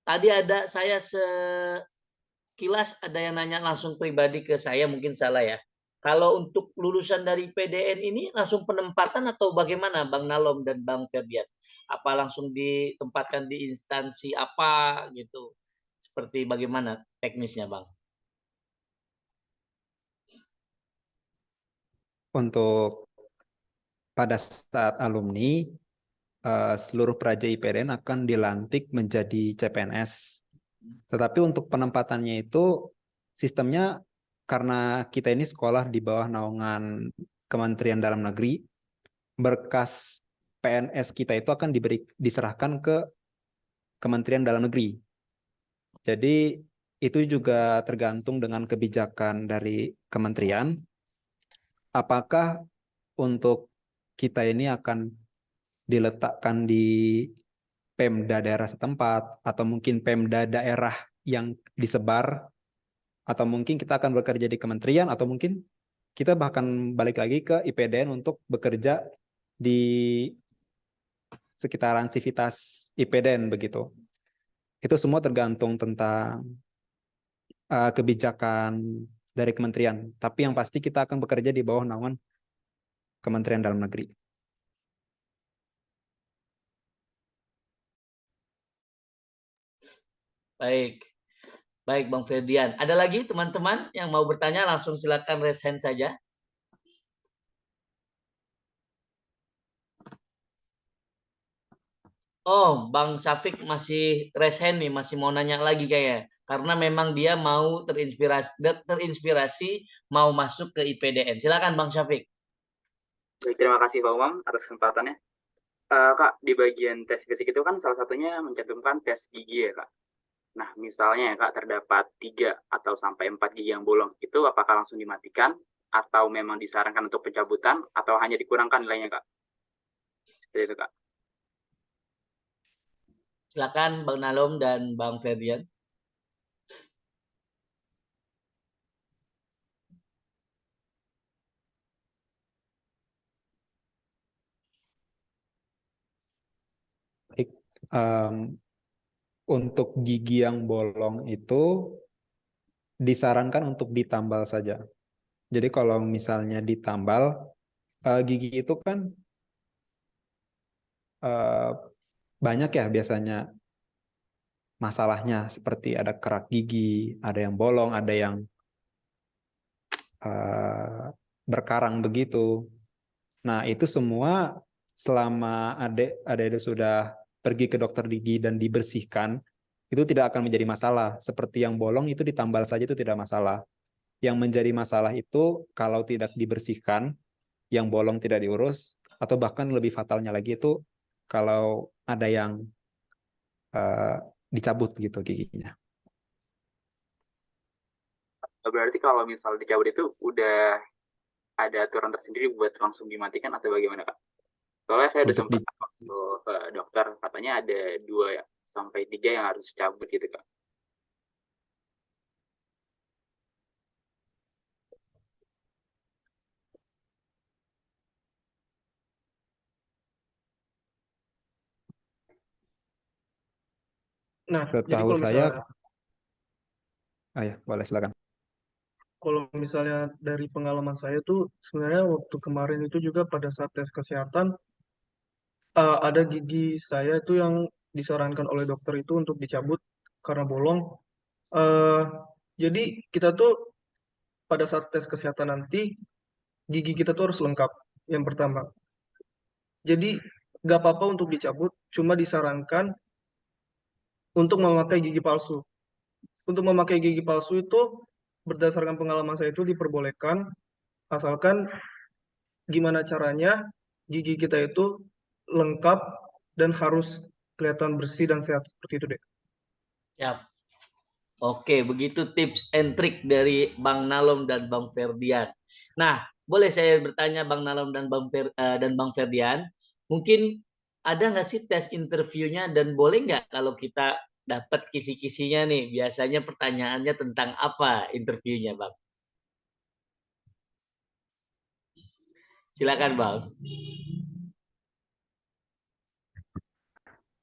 Tadi saya sekilas ada yang nanya langsung pribadi ke saya, mungkin salah ya. Kalau untuk lulusan dari PDN ini langsung penempatan atau bagaimana Bang Nalom dan Bang Ferdian? Apa langsung ditempatkan di instansi apa gitu? Seperti bagaimana teknisnya Bang? Untuk pada saat alumni, seluruh praja IPDN akan dilantik menjadi CPNS. Tetapi untuk penempatannya itu sistemnya, karena kita ini sekolah di bawah naungan Kementerian Dalam Negeri, berkas PNS kita itu akan diserahkan ke Kementerian Dalam Negeri. Jadi itu juga tergantung dengan kebijakan dari kementerian. Apakah untuk kita ini akan diletakkan di Pemda daerah setempat, atau mungkin Pemda daerah yang disebar, atau mungkin kita akan bekerja di kementerian, atau mungkin kita bahkan balik lagi ke IPDN untuk bekerja di sekitaran Civitas IPDN begitu. Itu semua tergantung tentang kebijakan dari kementerian. Tapi yang pasti kita akan bekerja di bawah naungan Kementerian Dalam Negeri. Baik. Baik Bang Ferdian. Ada lagi teman-teman yang mau bertanya, langsung silakan raise hand saja. Oh, Bang Syafiq masih raise hand nih, masih mau nanya lagi kayaknya. Karena memang dia mau terinspirasi mau masuk ke IPDN. Silakan Bang Syafiq. Baik, terima kasih Pak Umam atas kesempatannya. Kak, di bagian tes fisik itu kan salah satunya mencantumkan tes gigi ya Kak. Nah, misalnya ya Kak, terdapat 3 atau sampai 4 gigi yang bolong, itu apakah langsung dimatikan atau memang disarankan untuk pencabutan atau hanya dikurangkan nilainya Kak? Seperti itu Kak. Silakan Bang Nalom dan Bang Ferdian. untuk gigi yang bolong itu disarankan untuk ditambal saja. Jadi kalau misalnya ditambal, gigi itu kan banyak ya biasanya masalahnya, seperti ada kerak gigi, ada yang bolong, ada yang berkarang begitu. Nah, itu semua selama adik sudah pergi ke dokter gigi dan dibersihkan, itu tidak akan menjadi masalah. Seperti yang bolong itu ditambal saja itu tidak masalah. Yang menjadi masalah itu kalau tidak dibersihkan, yang bolong tidak diurus, atau bahkan lebih fatalnya lagi itu kalau ada yang dicabut gitu giginya. Berarti kalau misal dicabut itu udah ada aturan tersendiri buat langsung dimatikan atau bagaimana, Kak? Soalnya saya udah sempat konsul ke dokter, katanya ada 2 sampai 3 yang harus dicabut gitu, Kak. Nah, jadi Setahu kalau saya, misalnya, ya boleh silakan. kalau misalnya dari pengalaman saya tuh sebenarnya waktu kemarin itu juga pada saat tes kesehatan ada gigi saya itu yang disarankan oleh dokter itu untuk dicabut karena bolong. Eh, jadi kita tuh pada saat tes kesehatan nanti gigi kita tuh harus lengkap yang pertama. Jadi nggak apa-apa untuk dicabut, cuma disarankan untuk memakai gigi palsu. Untuk memakai gigi palsu itu berdasarkan pengalaman saya itu diperbolehkan asalkan gimana caranya gigi kita itu lengkap dan harus kelihatan bersih dan sehat seperti itu deh. Siap. Oke, begitu tips and trik dari Bang Nalom dan Bang Ferdian. Nah, boleh saya bertanya Bang Nalom dan Bang Ferdian, mungkin ada nggak sih tes interviewnya, dan boleh nggak kalau kita dapat kisi-kisinya nih, biasanya pertanyaannya tentang apa interviewnya, Bang? Silakan, Bang.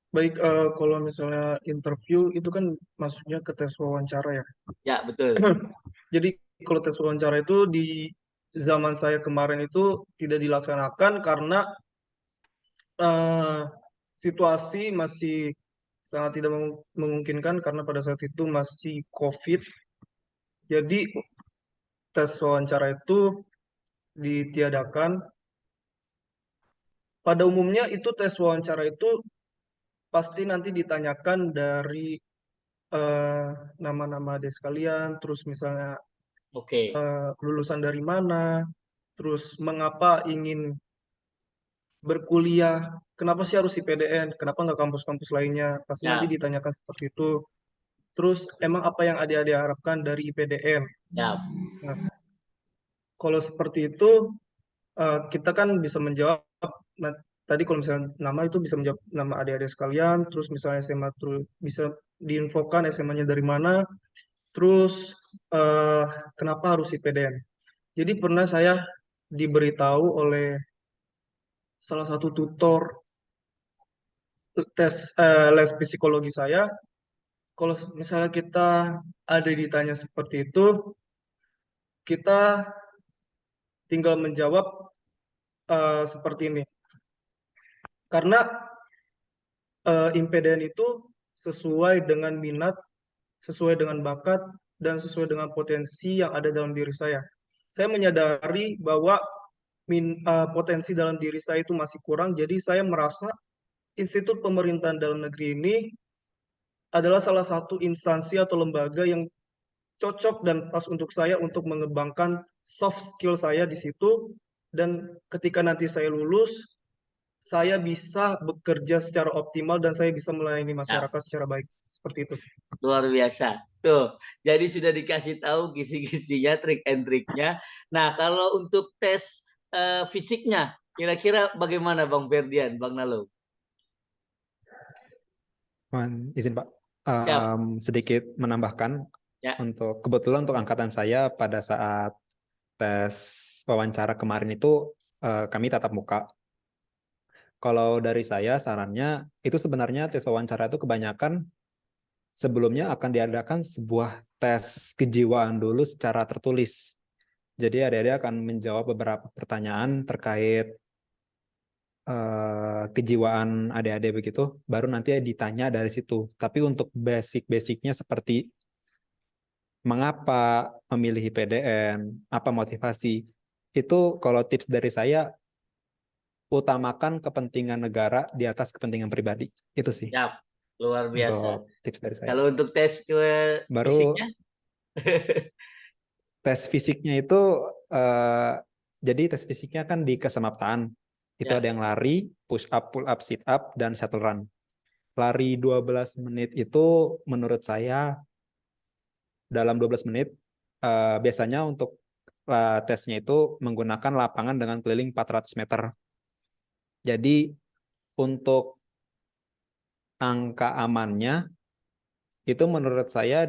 Baik, kalau misalnya interview itu kan maksudnya ke tes wawancara ya. Ya, betul. Jadi kalau tes wawancara itu di zaman saya kemarin itu tidak dilaksanakan karena situasi masih sangat tidak memungkinkan karena pada saat itu masih COVID. Jadi tes wawancara itu ditiadakan. Pada umumnya itu tes wawancara itu pasti nanti ditanyakan dari nama-nama adik sekalian, terus misalnya Oke. lulusan dari mana, terus mengapa ingin berkuliah, kenapa sih harus IPDN, kenapa nggak kampus-kampus lainnya, pasti Ya. nanti ditanyakan seperti itu. Terus emang apa yang adik-adik harapkan dari IPDN? Ya. Nah, kalau seperti itu kita kan bisa menjawab. Nah, tadi kalau misalnya nama itu bisa menjawab nama adik-adik sekalian, terus misalnya SMA terus bisa diinfokan SMA-nya dari mana, terus kenapa harus IPDN. Jadi pernah saya diberitahu oleh salah satu tutor tes les psikologi saya, kalau misalnya kita ada ditanya seperti itu, kita tinggal menjawab seperti ini. Karena IPDN itu sesuai dengan minat, sesuai dengan bakat, dan sesuai dengan potensi yang ada dalam diri saya. Saya menyadari bahwa potensi dalam diri saya itu masih kurang, jadi saya merasa institut pemerintahan dalam negeri ini adalah salah satu instansi atau lembaga yang cocok dan pas untuk saya untuk mengembangkan soft skill saya di situ, dan ketika nanti saya lulus, saya bisa bekerja secara optimal dan saya bisa melayani masyarakat secara baik. Seperti itu. Luar biasa. Tuh, jadi sudah dikasih tahu kisi-kisinya, trik and triknya. Nah, kalau untuk tes fisiknya, kira-kira bagaimana Bang Ferdian, Bang Nalo? Izin Pak, sedikit menambahkan. Ya. Kebetulan untuk angkatan saya pada saat tes wawancara kemarin itu kami tatap muka. Kalau dari saya sarannya itu sebenarnya tes wawancara itu kebanyakan sebelumnya akan diadakan sebuah tes kejiwaan dulu secara tertulis. Jadi adik-adik akan menjawab beberapa pertanyaan terkait kejiwaan adik-adik begitu, baru nanti ditanya dari situ. Tapi untuk basic-basicnya seperti mengapa memilih PDN, apa motivasi, itu kalau tips dari saya utamakan kepentingan negara di atas kepentingan pribadi. Itu sih Siap, luar biasa. untuk tips dari saya. Kalau untuk tes ke Baru fisiknya, tes fisiknya itu jadi tes fisiknya kan di kesemaptaan. Itu Ya. ada yang lari, push up, pull up, sit up, dan shuttle run. Lari 12 menit itu menurut saya dalam 12 menit biasanya untuk tesnya itu menggunakan lapangan dengan keliling 400 meter. Jadi untuk angka amannya itu menurut saya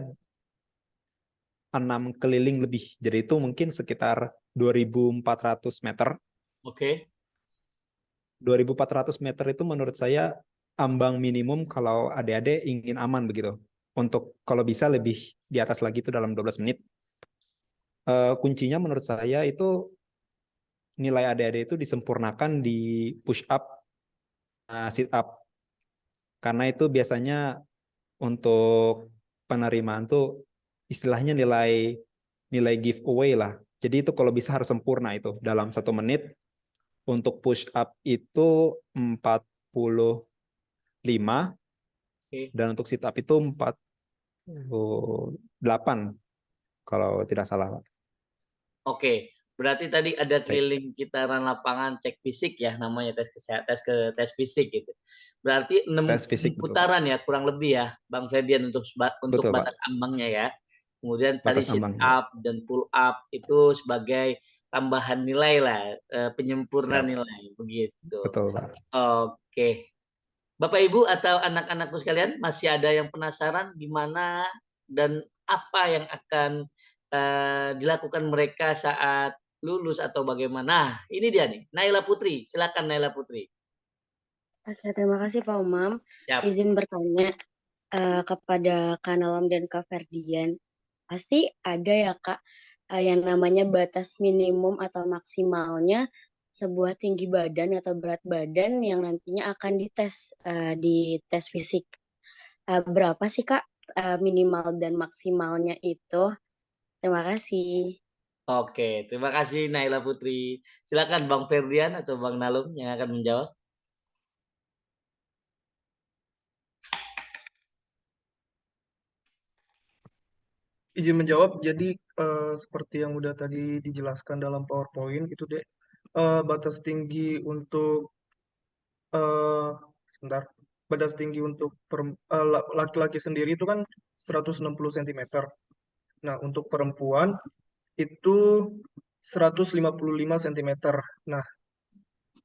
6 keliling lebih. Jadi itu mungkin sekitar 2.400 meter. Oke. 2.400 meter itu menurut saya ambang minimum kalau adik-adik ingin aman begitu. Untuk kalau bisa lebih di atas lagi itu dalam 12 menit. Kuncinya menurut saya itu nilai adik-adik itu disempurnakan di push up, sit up. Karena itu biasanya untuk penerimaan tuh istilahnya nilai giveaway lah. Jadi itu kalau bisa harus sempurna itu dalam 1 menit. Untuk push up itu 45 Oke. dan untuk sit up itu 48 kalau tidak salah. Oke, berarti tadi ada keliling kitaran lapangan cek fisik ya, namanya tes kesehatan, tes fisik gitu. Berarti 6 Tes fisik, betul. putaran ya kurang lebih ya, Bang Ferdian untuk Betul, Pak. batas ambangnya ya. Kemudian tadi Batas sit ambang. up dan pull up itu sebagai tambahan nilai lah, penyempurna Siap. nilai begitu. Betul, Pak. Oke. Bapak Ibu atau anak-anakku sekalian, masih ada yang penasaran gimana dan apa yang akan dilakukan mereka saat lulus atau bagaimana? Nah, ini dia nih, Naila Putri. Silakan Naila Putri. Oke, terima kasih Pak Umam. Siap. Izin bertanya kepada Kak Nalam dan Kak Ferdian. Pasti ada ya Kak yang namanya batas minimum atau maksimalnya sebuah tinggi badan atau berat badan yang nantinya akan dites di tes fisik. Berapa sih Kak minimal dan maksimalnya itu? Terima kasih. Oke, terima kasih Naila Putri. Silakan Bang Ferdian atau Bang Nalum yang akan menjawab. Izin menjawab, jadi seperti yang udah tadi dijelaskan dalam PowerPoint itu deh, batas tinggi untuk batas tinggi untuk laki-laki sendiri itu kan 160 cm. Nah, untuk perempuan itu 155 cm. Nah,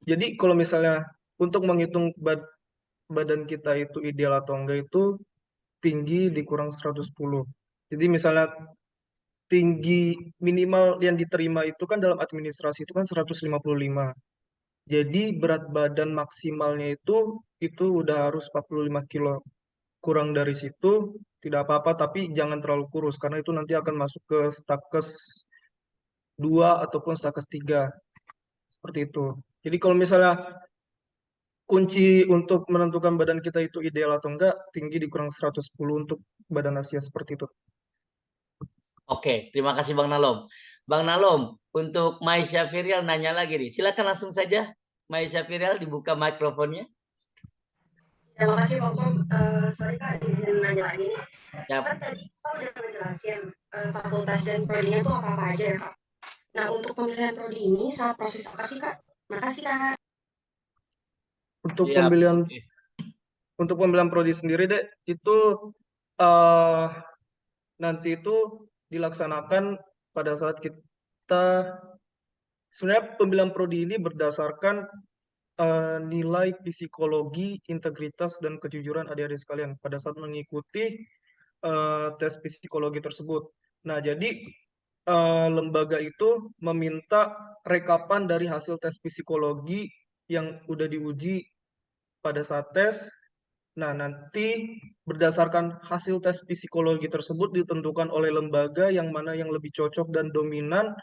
jadi kalau misalnya untuk menghitung badan kita itu ideal atau enggak itu tinggi dikurang 110. Jadi misalnya tinggi minimal yang diterima itu kan dalam administrasi itu kan 155. Jadi berat badan maksimalnya itu udah harus 45 kilo. Kurang dari situ tidak apa-apa, tapi jangan terlalu kurus karena itu nanti akan masuk ke stakes 2 ataupun stakes 3. Seperti itu. Jadi kalau misalnya kunci untuk menentukan badan kita itu ideal atau enggak, tinggi dikurang 110 untuk badan Asia seperti itu. Oke, terima kasih Bang Nalom. Bang Nalom, untuk Maisha Firial nanya lagi nih. Silakan langsung saja Maisha Firial dibuka mikrofonnya. Terima kasih Pak Umam. Sorry Kak, izin nanya lagi nih. Siap. Kan tadi Pak udah ngejelasin fakultas dan prodinya itu apa-apa aja ya Kak. Nah, untuk pemilihan prodi ini saat proses apa sih Kak? Makasih Kak. Untuk Siap. pemilihan prodi sendiri deh itu nanti itu dilaksanakan pada saat kita sebenarnya pemilihan prodi ini berdasarkan nilai psikologi, integritas dan kejujuran adik-adik sekalian pada saat mengikuti tes psikologi tersebut. Nah, jadi lembaga itu meminta rekapan dari hasil tes psikologi yang udah diuji pada saat tes. Nah, nanti berdasarkan hasil tes psikologi tersebut ditentukan oleh lembaga yang mana yang lebih cocok dan dominan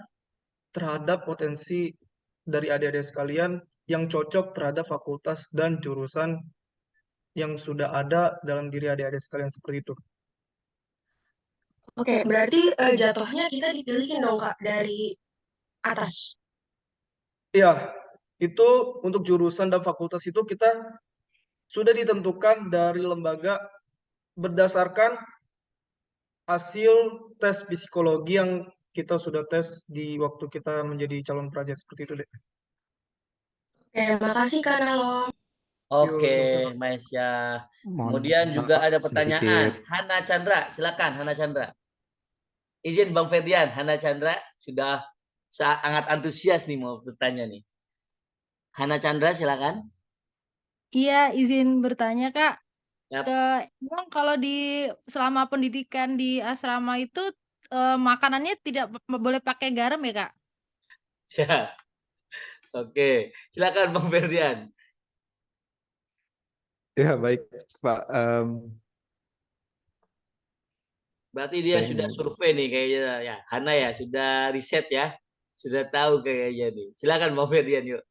terhadap potensi dari adik-adik sekalian yang cocok terhadap fakultas dan jurusan yang sudah ada dalam diri adik-adik sekalian seperti itu. Oke, berarti jatuhnya kita dipilihin dong Kak dari atas. Iya, itu untuk jurusan dan fakultas itu kita sudah ditentukan dari lembaga berdasarkan hasil tes psikologi yang kita sudah tes di waktu kita menjadi calon praja seperti itu, Dek. Oke, makasih Kak Nalom. Oke, sama-sama. Maesya. Mohon Kemudian juga maaf ada pertanyaan. sedikit. Hana Chandra, silakan Hana Chandra. Izin Bang Ferdian, Hana Chandra sudah sangat antusias nih mau bertanya nih. Hana Chandra, silakan. Iya, izin bertanya Kak. Yap. Emang kalau selama pendidikan di asrama itu makanannya tidak boleh pakai garam ya Kak? Siap. Oke, silakan Bang Ferdian. Ya, baik, Pak. Berarti dia Saya sudah ingin- survei nih kayaknya ya. Hana ya, sudah riset ya. Sudah tahu kayaknya nih. Silakan Bang Ferdian yuk.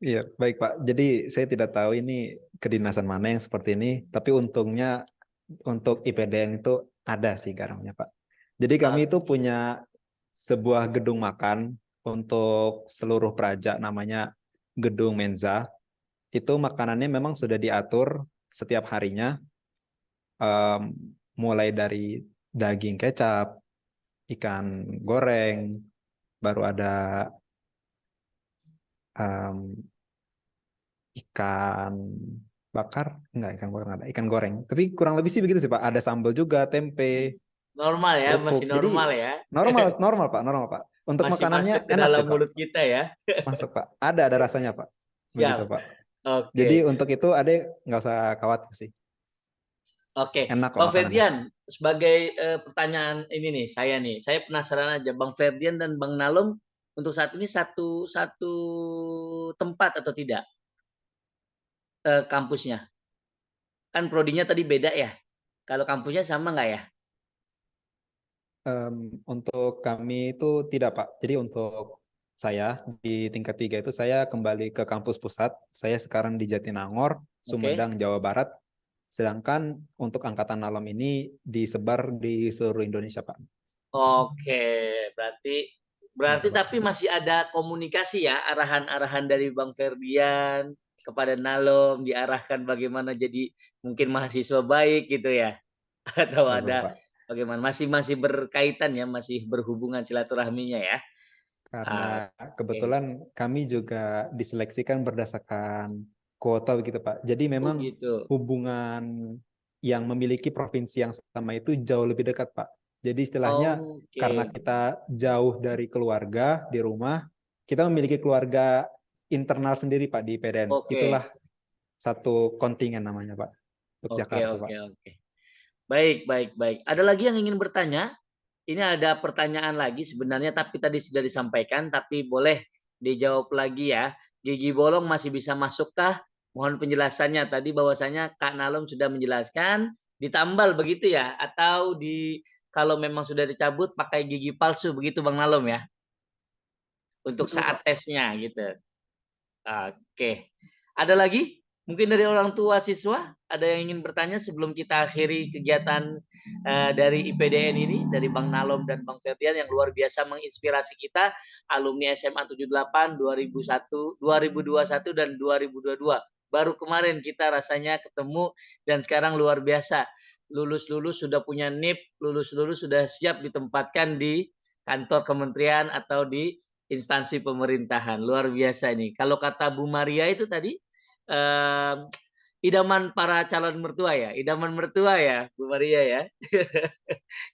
Iya, baik Pak. Jadi saya tidak tahu ini kedinasan mana yang seperti ini, tapi untungnya untuk IPDN itu ada sih garamnya Pak. Jadi kami itu punya sebuah gedung makan untuk seluruh praja, namanya Gedung Menza. Itu makanannya memang sudah diatur setiap harinya, mulai dari daging kecap, ikan goreng, baru ada ikan bakar, enggak ikan bakar, ada ikan goreng. Tapi kurang lebih sih begitu sih Pak. Ada sambal juga, tempe, Normal ya, masih kerupuk. Jadi normal ya. normal Pak, normal Pak. Untuk Masih makanannya masuk ke enak dalam sih Pak. mulut kita ya. Masuk Pak. Ada rasanya Pak. Begitu Siap. Pak. Oke. Jadi untuk itu adek nggak usah khawatir sih. Oke, Enak kok Bang makanannya. Ferdian, sebagai pertanyaan ini nih, saya penasaran aja, Bang Ferdian dan Bang Nalom untuk saat ini satu tempat atau tidak kampusnya? Kan prodinya tadi beda ya. Kalau kampusnya sama nggak ya? Untuk kami itu tidak Pak. Jadi untuk saya di tingkat 3 itu saya kembali ke kampus pusat. Saya sekarang di Jatinangor, Sumedang, Jawa Barat. Sedangkan untuk angkatan alam ini disebar di seluruh Indonesia, Pak. Oke, berarti Gitu, Pak. tapi masih ada komunikasi ya, arahan-arahan dari Bang Ferdian kepada Nalom, diarahkan bagaimana jadi mungkin mahasiswa baik gitu ya. Atau Betul, ada Pak. bagaimana? Masih berkaitan ya, masih berhubungan silaturahminya ya. Karena Oke. kebetulan kami juga diseleksikan berdasarkan kuota begitu, Pak. Jadi memang gitu. hubungan yang memiliki provinsi yang sama itu jauh lebih dekat, Pak. Jadi istilahnya karena kita jauh dari keluarga di rumah, kita memiliki keluarga internal sendiri, Pak, di PDN. Itulah satu kontingen namanya, Pak. Untuk Jakarta, Pak. Oke. Baik. Ada lagi yang ingin bertanya? Ini ada pertanyaan lagi sebenarnya, tapi tadi sudah disampaikan, tapi boleh dijawab lagi ya. Gigi bolong masih bisa masukkah? Mohon penjelasannya. Tadi bahwasanya Kak Nalom sudah menjelaskan, ditambal begitu ya? Atau kalau memang sudah dicabut pakai gigi palsu begitu Bang Nalom ya? Untuk saat tesnya gitu. Oke. Ada lagi? Mungkin dari orang tua siswa ada yang ingin bertanya sebelum kita akhiri kegiatan dari IPDN ini, dari Bang Nalom dan Bang Ferdian yang luar biasa menginspirasi kita, alumni SMA 78 2001, 2021 dan 2022. Baru kemarin kita rasanya ketemu dan sekarang luar biasa. Lulus sudah punya NIP, lulus sudah siap ditempatkan di kantor kementerian atau di instansi pemerintahan. Luar biasa ini. Kalau kata Bu Maria itu tadi, idaman para calon mertua ya, Bu Maria ya.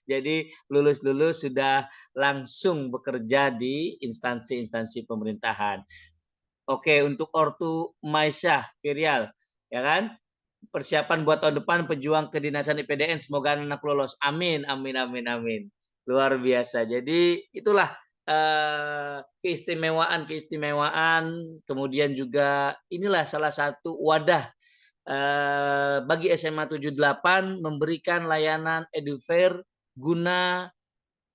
Jadi lulus sudah langsung bekerja di instansi pemerintahan. Oke, untuk ortu Maisha Firial, ya kan? Persiapan buat tahun depan pejuang kedinasan IPDN, semoga anak lolos. Amin. Luar biasa. Jadi itulah keistimewaan-keistimewaan, kemudian juga inilah salah satu wadah bagi SMA 78 memberikan layanan edufair guna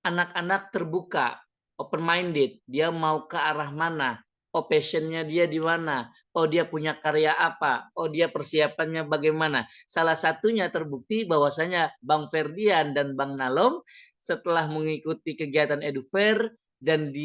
anak-anak terbuka, open minded, dia mau ke arah mana, oh passionnya dia di mana, oh dia punya karya apa, oh dia persiapannya bagaimana. Salah satunya terbukti bahwasanya Bang Ferdian dan Bang Nalom setelah mengikuti kegiatan edufair dan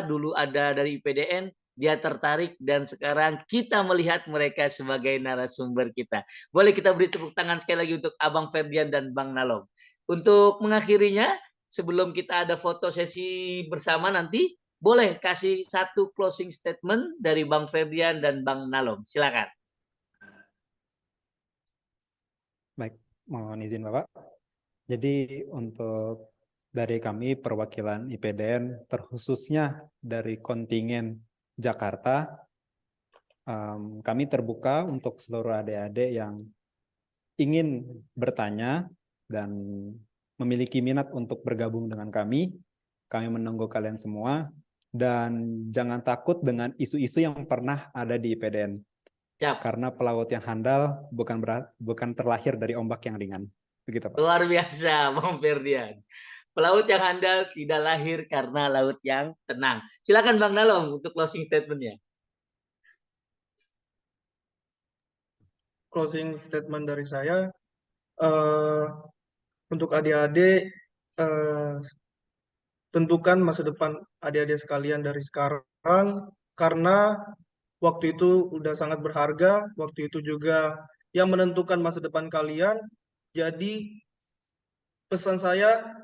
dulu ada dari IPDN, dia tertarik dan sekarang kita melihat mereka sebagai narasumber kita. Boleh kita beri tepuk tangan sekali lagi untuk Abang Ferdian dan Bang Nalom. Untuk mengakhirinya, sebelum kita ada foto sesi bersama nanti, boleh kasih satu closing statement dari Bang Ferdian dan Bang Nalom. Silakan. Baik, mohon izin Bapak. Jadi untuk dari kami perwakilan IPDN, terkhususnya dari kontingen Jakarta, kami terbuka untuk seluruh adik-adik yang ingin bertanya dan memiliki minat untuk bergabung dengan kami. Kami menunggu kalian semua dan jangan takut dengan isu-isu yang pernah ada di IPDN. Siap. Karena pelaut yang handal bukan terlahir dari ombak yang ringan. Begitu, Pak. Luar biasa, Bang Ferdian. Pelaut yang handal tidak lahir karena laut yang tenang. Silakan Bang Nalom untuk closing statement-nya. Closing statement dari saya, untuk adik-adik, tentukan masa depan adik-adik sekalian dari sekarang, karena waktu itu udah sangat berharga, waktu itu juga yang menentukan masa depan kalian. Jadi pesan saya,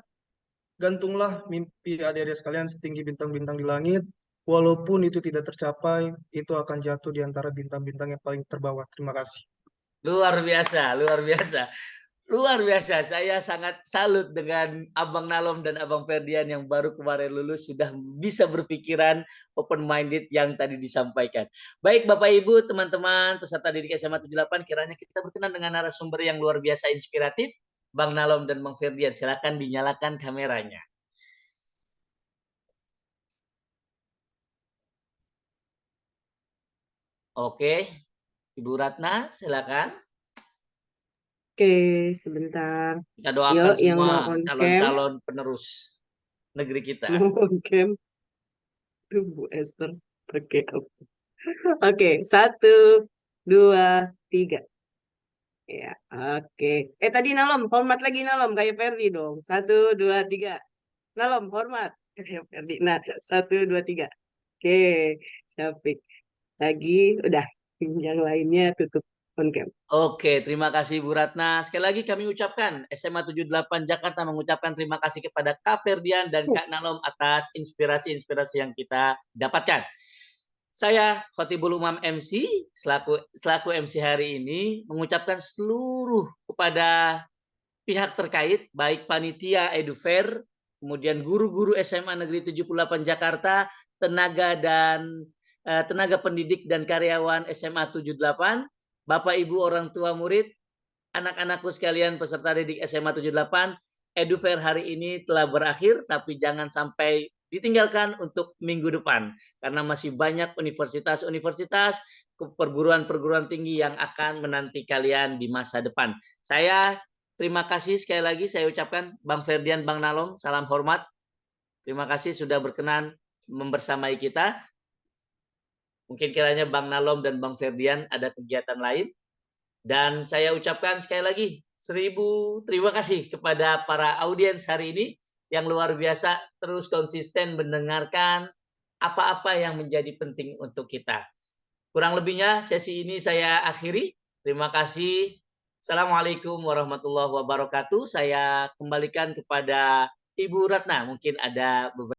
gantunglah mimpi adik-adik sekalian setinggi bintang-bintang di langit. Walaupun itu tidak tercapai, itu akan jatuh di antara bintang-bintang yang paling terbawah. Terima kasih. Luar biasa, luar biasa. Luar biasa, saya sangat salut dengan Abang Nalom dan Abang Ferdian yang baru kemarin lulus sudah bisa berpikiran open minded yang tadi disampaikan. Baik Bapak Ibu, teman-teman, peserta didik SMA 78, kiranya kita berkenan dengan narasumber yang luar biasa inspiratif, Bang Nalom dan Bang Ferdian. Silakan dinyalakan kameranya. Oke, Ibu Ratna, silakan. Oke, sebentar. Kita doakan Yuk, yang mau semua on cam. calon-calon penerus negeri kita. Mau on cam. Tuh Bu Esther pakai apa? Oke, 1, 2, 3. Ya, oke. Tadi Nalom, hormat lagi Nalom, kayak Ferdi dong. 1, 2, 3. Nalom, hormat. Kayak Ferdi. Nah, 1, 2, 3. Oke, Syafiq. Lagi, udah. Yang lainnya tutup on cam. Oke, terima kasih Bu Ratna. Sekali lagi kami ucapkan SMA 78 Jakarta mengucapkan terima kasih kepada Kak Ferdian dan Kak Nalom atas inspirasi-inspirasi yang kita dapatkan. Saya Khotibul Umam MC selaku MC hari ini mengucapkan seluruh kepada pihak terkait baik panitia edufair, kemudian guru-guru SMA Negeri 78 Jakarta, tenaga pendidik dan karyawan SMA 78, Bapak Ibu orang tua murid, anak-anakku sekalian peserta didik SMA 78, edufair hari ini telah berakhir, tapi jangan sampai ditinggalkan untuk minggu depan karena masih banyak universitas-universitas, perguruan-perguruan tinggi yang akan menanti kalian di masa depan. Saya terima kasih sekali lagi saya ucapkan Bang Ferdian, Bang Nalom, salam hormat. Terima kasih sudah berkenan membersamai kita. Mungkin kiranya Bang Nalom dan Bang Ferdian ada kegiatan lain. Dan saya ucapkan sekali lagi 1000 terima kasih kepada para audiens hari ini yang luar biasa terus konsisten mendengarkan apa-apa yang menjadi penting untuk kita. Kurang lebihnya sesi ini saya akhiri. Terima kasih. Assalamualaikum warahmatullahi wabarakatuh. Saya kembalikan kepada Ibu Ratna. Mungkin ada beberapa